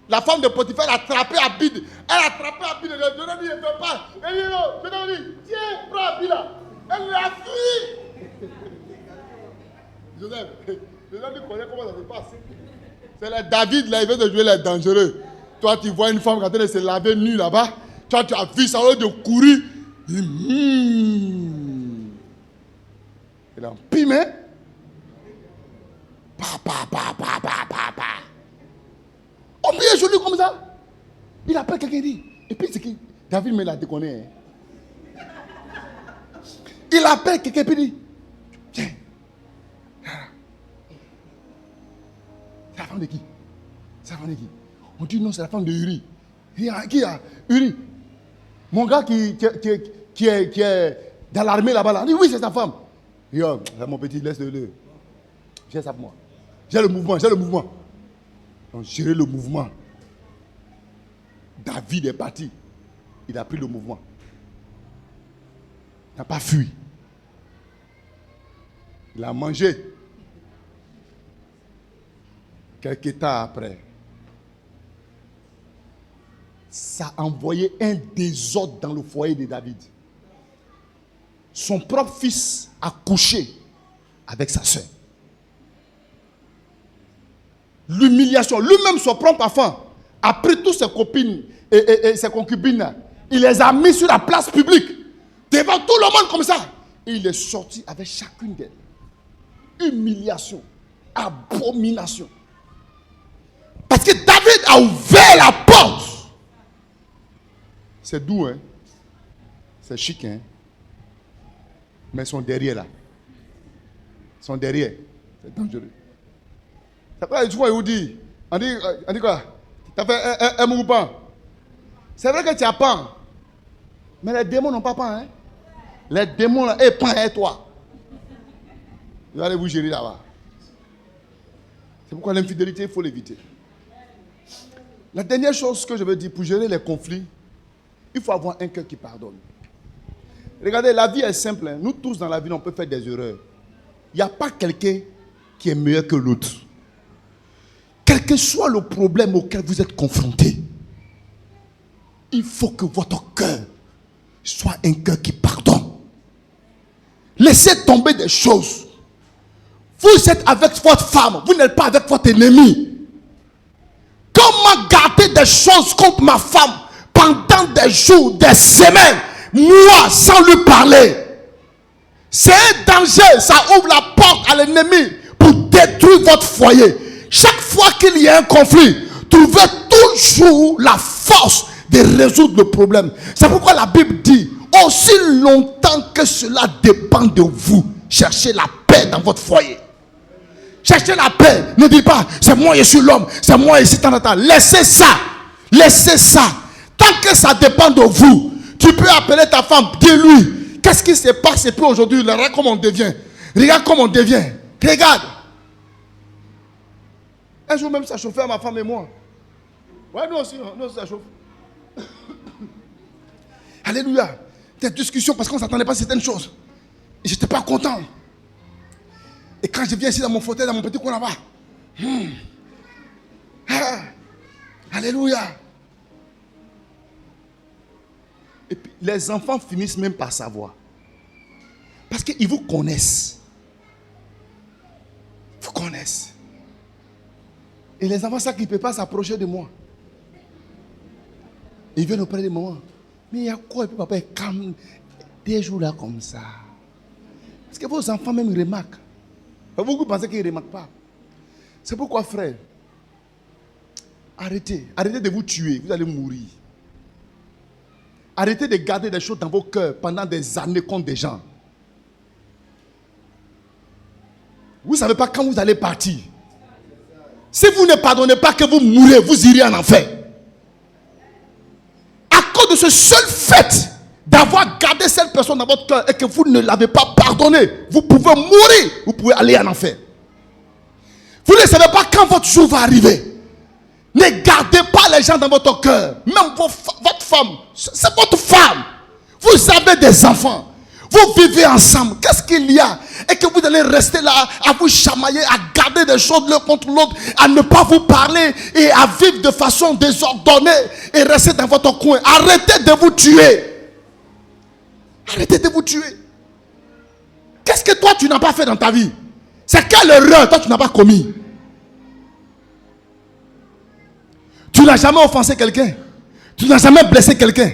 La femme de Potiphar a attrapé Abid. Elle a attrapé Abid. Elle lui a dit, ne fais pas. Elle lui a dit, tiens, prends Abid là. Elle l'a fui. Joseph connaît comment ça se passe. C'est la David là, il veut de jouer les dangereux. Toi, tu vois une femme quand elle se laver nue là-bas. Toi, tu as vu ça au lieu de courir. Il a pimé. Oh, mais il est joli comme ça. Il appelle quelqu'un et dit. Et puis, c'est qui David me l'a déconné. Hein. Il appelle quelqu'un et puis il dit. Tiens. C'est la femme de qui? C'est la femme de qui? On dit non, c'est la femme de Uri. Qui a Uri? Mon gars qui est dans l'armée là-bas. Là. On dit oui, c'est sa femme. Yo, mon petit, laisse-le. J'ai ça pour moi. J'ai le mouvement. Donc, gérer le mouvement. David est parti. Il a pris le mouvement. Il n'a pas fui. Il a mangé. Quelques temps après, ça a envoyé un désordre dans le foyer de David. Son propre fils a couché avec sa soeur. L'humiliation. Lui-même, son propre enfant, a pris toutes ses copines et ses concubines. Il les a mis sur la place publique. Devant tout le monde comme ça. Et il est sorti avec chacune d'elles. Humiliation. Abomination. Parce que David a ouvert la porte. C'est doux, hein. C'est chic, hein. Mais son derrière là. Son derrière. C'est dangereux. C'est pas du tout, il vous dit. On dit quoi? Tu as fait un mouvement. C'est vrai que tu as pan. Mais les démons n'ont pas pan, hein. Les démons là, et pan et toi. Vous allez vous gérer là-bas. C'est pourquoi l'infidélité, il faut l'éviter. La dernière chose que je veux dire, pour gérer les conflits, il faut avoir un cœur qui pardonne. Regardez, la vie est simple. Hein. Nous tous dans la vie, on peut faire des erreurs. Il n'y a pas quelqu'un qui est meilleur que l'autre. Quel que soit le problème auquel vous êtes confronté, il faut que votre cœur soit un cœur qui pardonne. Laissez tomber des choses. Vous êtes avec votre femme, vous n'êtes pas avec votre ennemi. Comment garder des choses contre ma femme pendant des jours, des semaines, mois, sans lui parler? C'est un danger, ça ouvre la porte à l'ennemi pour détruire votre foyer. Chaque fois qu'il y a un conflit, trouvez toujours la force de résoudre le problème. C'est pourquoi la Bible dit, aussi longtemps que cela dépend de vous, cherchez la paix dans votre foyer. Cherchez la paix. Ne dites pas, c'est moi je suis l'homme, c'est moi ici, tant. Laissez ça. Laissez ça. Tant que ça dépend de vous, tu peux appeler ta femme, dis-lui, qu'est-ce qui se passe et puis aujourd'hui, regarde comment on devient. Regarde comment on devient. Regarde. Un jour même, ça chauffait à ma femme et moi. Ouais, nous aussi, ça chauffe. Alléluia. Des discussions parce qu'on ne s'attendait pas à certaines choses. Et je n'étais pas content. Et quand je viens ici dans mon fauteuil, dans mon petit coin là-bas. Alléluia. Et puis les enfants finissent même par savoir. Parce qu'ils vous connaissent. Ils vous connaissent. Et les enfants savent qu'ils ne peuvent pas s'approcher de moi. Ils viennent auprès de moi. Mais il y a quoi? Et puis papa est calme. Des jours là comme ça. Parce que vos enfants même remarquent. Vous pensez qu'ils ne remarquent pas. C'est pourquoi, frère, arrêtez de vous tuer, vous allez mourir. Arrêtez de garder des choses dans vos cœurs pendant des années contre des gens. Vous ne savez pas quand vous allez partir. Si vous ne pardonnez pas que vous mourrez, vous irez en enfer. À cause de ce seul fait, d'avoir gardé cette personne dans votre cœur et que vous ne l'avez pas pardonné, vous pouvez mourir, vous pouvez aller en enfer. Vous ne savez pas quand votre jour va arriver. Ne gardez pas les gens dans votre cœur. Même votre femme, c'est votre femme. Vous avez des enfants. Vous vivez ensemble. Qu'est-ce qu'il y a? Et que vous allez rester là à vous chamailler, à garder des choses l'un contre l'autre, à ne pas vous parler et à vivre de façon désordonnée et rester dans votre coin. Arrêtez de vous tuer. Arrêtez de vous tuer. Qu'est-ce que toi tu n'as pas fait dans ta vie? C'est quelle erreur toi tu n'as pas commis? Tu n'as jamais offensé quelqu'un. Tu n'as jamais blessé quelqu'un.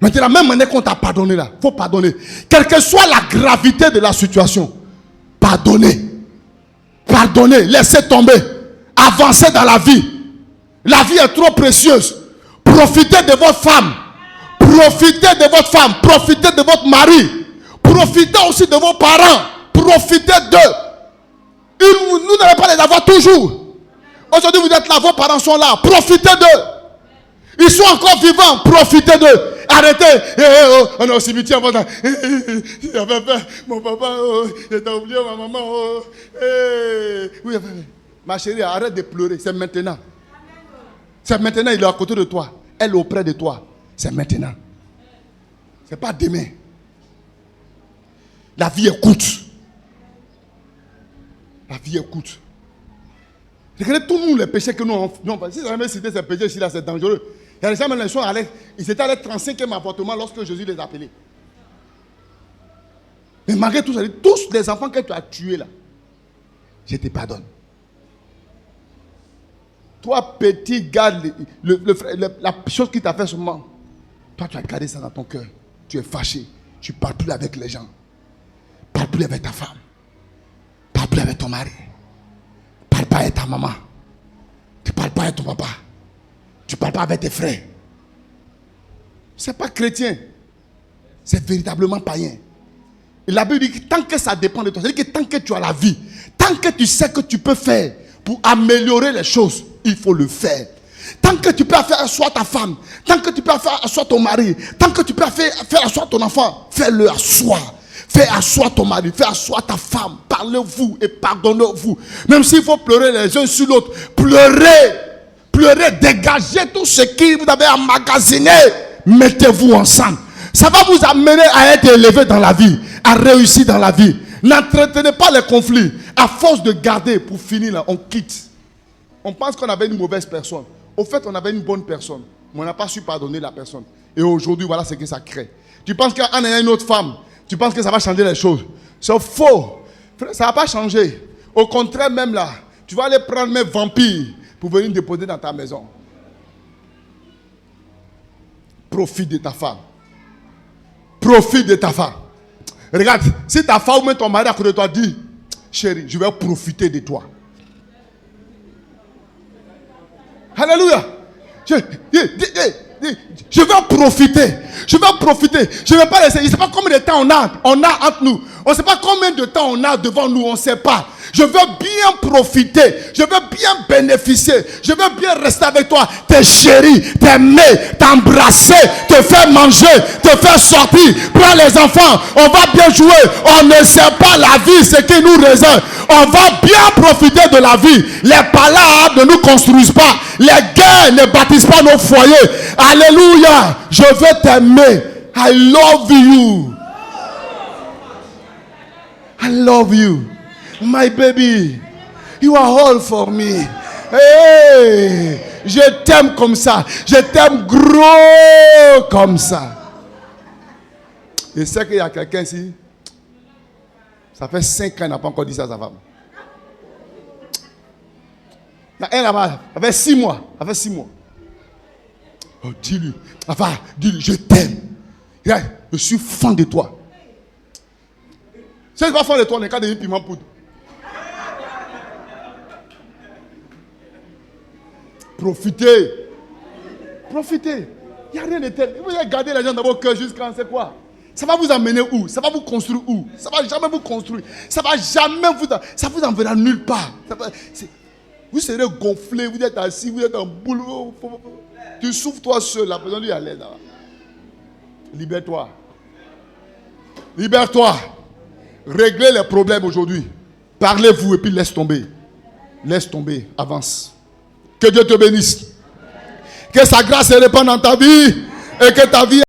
Mais de la même manière qu'on t'a pardonné là, il faut pardonner. Quelle que soit la gravité de la situation, pardonnez. Pardonnez, laissez tomber. Avancez dans la vie. La vie est trop précieuse. Profitez de votre femme. Profitez de votre femme. Profitez de votre mari. Profitez aussi de vos parents. Profitez d'eux. Nous n'allons pas les avoir toujours. Aujourd'hui, vous êtes là, vos parents sont là. Profitez d'eux. Ils sont encore vivants. Profitez d'eux. Arrêtez. On est au cimetière. J'avais peur. Mon papa, j'ai oublié ma maman. Oui, ma chérie, arrête de pleurer. C'est maintenant. C'est maintenant. Il est à côté de toi. Elle est auprès de toi. C'est maintenant. C'est pas demain. La vie est courte. La vie est courte. Regardez tous nous les péchés que nous avons. Si j'avais cité ces péchés ici, là, c'est dangereux. Il y a des gens qui sont allés. Ils étaient allés 35e appartement lorsque Jésus les appelait. Mais malgré tout ça, tous les enfants que tu as tués là, je te pardonne. Toi, petit, garde la chose qui t'a fait seulement. Toi, tu as gardé ça dans ton cœur. Tu es fâché. Tu ne parles plus avec les gens. Parle plus avec ta femme. Parle plus avec ton mari. Parle pas avec ta maman. Tu parles pas avec ton papa. Tu parles pas avec tes frères. C'est pas chrétien. C'est véritablement païen. Et la Bible dit que tant que ça dépend de toi, c'est-à-dire que tant que tu as la vie, tant que tu sais que tu peux faire pour améliorer les choses, il faut le faire. Tant que tu peux faire asseoir ta femme, tant que tu peux faire asseoir ton mari, tant que tu peux faire asseoir ton enfant, fais-le asseoir. Fais asseoir ton mari, fais asseoir ta femme. Parlez-vous et pardonnez-vous. Même s'il faut pleurer les uns sur l'autre, pleurez. Pleurez, dégagez tout ce qui vous avez emmagasiné. Mettez-vous ensemble. Ça va vous amener à être élevé dans la vie, à réussir dans la vie. N'entretenez pas les conflits. À force de garder, pour finir là, on quitte. On pense qu'on avait une mauvaise personne. Au fait, on avait une bonne personne. Mais on n'a pas su pardonner la personne. Et aujourd'hui, voilà ce que ça crée. Tu penses qu'en ayant une autre femme, tu penses que ça va changer les choses. C'est faux. Ça ne va pas changer. Au contraire, même là, tu vas aller prendre mes vampires pour venir déposer dans ta maison. Profite de ta femme. Profite de ta femme. Regarde, si ta femme ou même ton mari à côté de toi dit, chérie, je vais profiter de toi. Alléluia. Je vais profiter. Je vais profiter. Je ne vais pas laisser. Je ne sais pas combien de temps on a entre nous. On ne sait pas combien de temps on a devant nous. On ne sait pas. Je veux bien profiter. Je veux bien bénéficier. Je veux bien rester avec toi. Te chérir, t'aimer, t'embrasser, te faire manger, te faire sortir. Prends les enfants. On va bien jouer. On ne sait pas la vie, ce qui nous réserve. On va bien profiter de la vie. Les palabres ne nous construisent pas. Les guerres ne bâtissent pas nos foyers. Alléluia. Je veux t'aimer. I love you. I love you. My baby. You are all for me. Hey, je t'aime comme ça. Je t'aime gros comme ça. Je sais qu'il y a quelqu'un ici. Ça fait 5 ans qu'il n'a pas encore dit ça à sa femme. Elle là-bas, ça fait 6 mois. Ça fait 6 mois. Oh, dis-lui. Enfin, dis-lui, je t'aime. Je suis fan de toi. Si je ne suis pas fan de toi, on est qu'à devenir piment poudre. Profitez. Profitez. Il n'y a rien de tel. Vous allez garder les gens dans vos cœurs jusqu'à c'est quoi? Ça va vous amener où? Ça va vous construire où? Ça ne va jamais vous construire. Ça va jamais vous... Ça vous enverra nulle part. Vous serez gonflé, vous êtes assis, vous êtes en boule. Tu souffres toi seul, la personne lui à l'aide. Libère-toi. Libère-toi. Réglez les problèmes aujourd'hui. Parlez-vous et puis laisse tomber. Laisse tomber. Avance. Que Dieu te bénisse. Que sa grâce se répande dans ta vie et que ta vie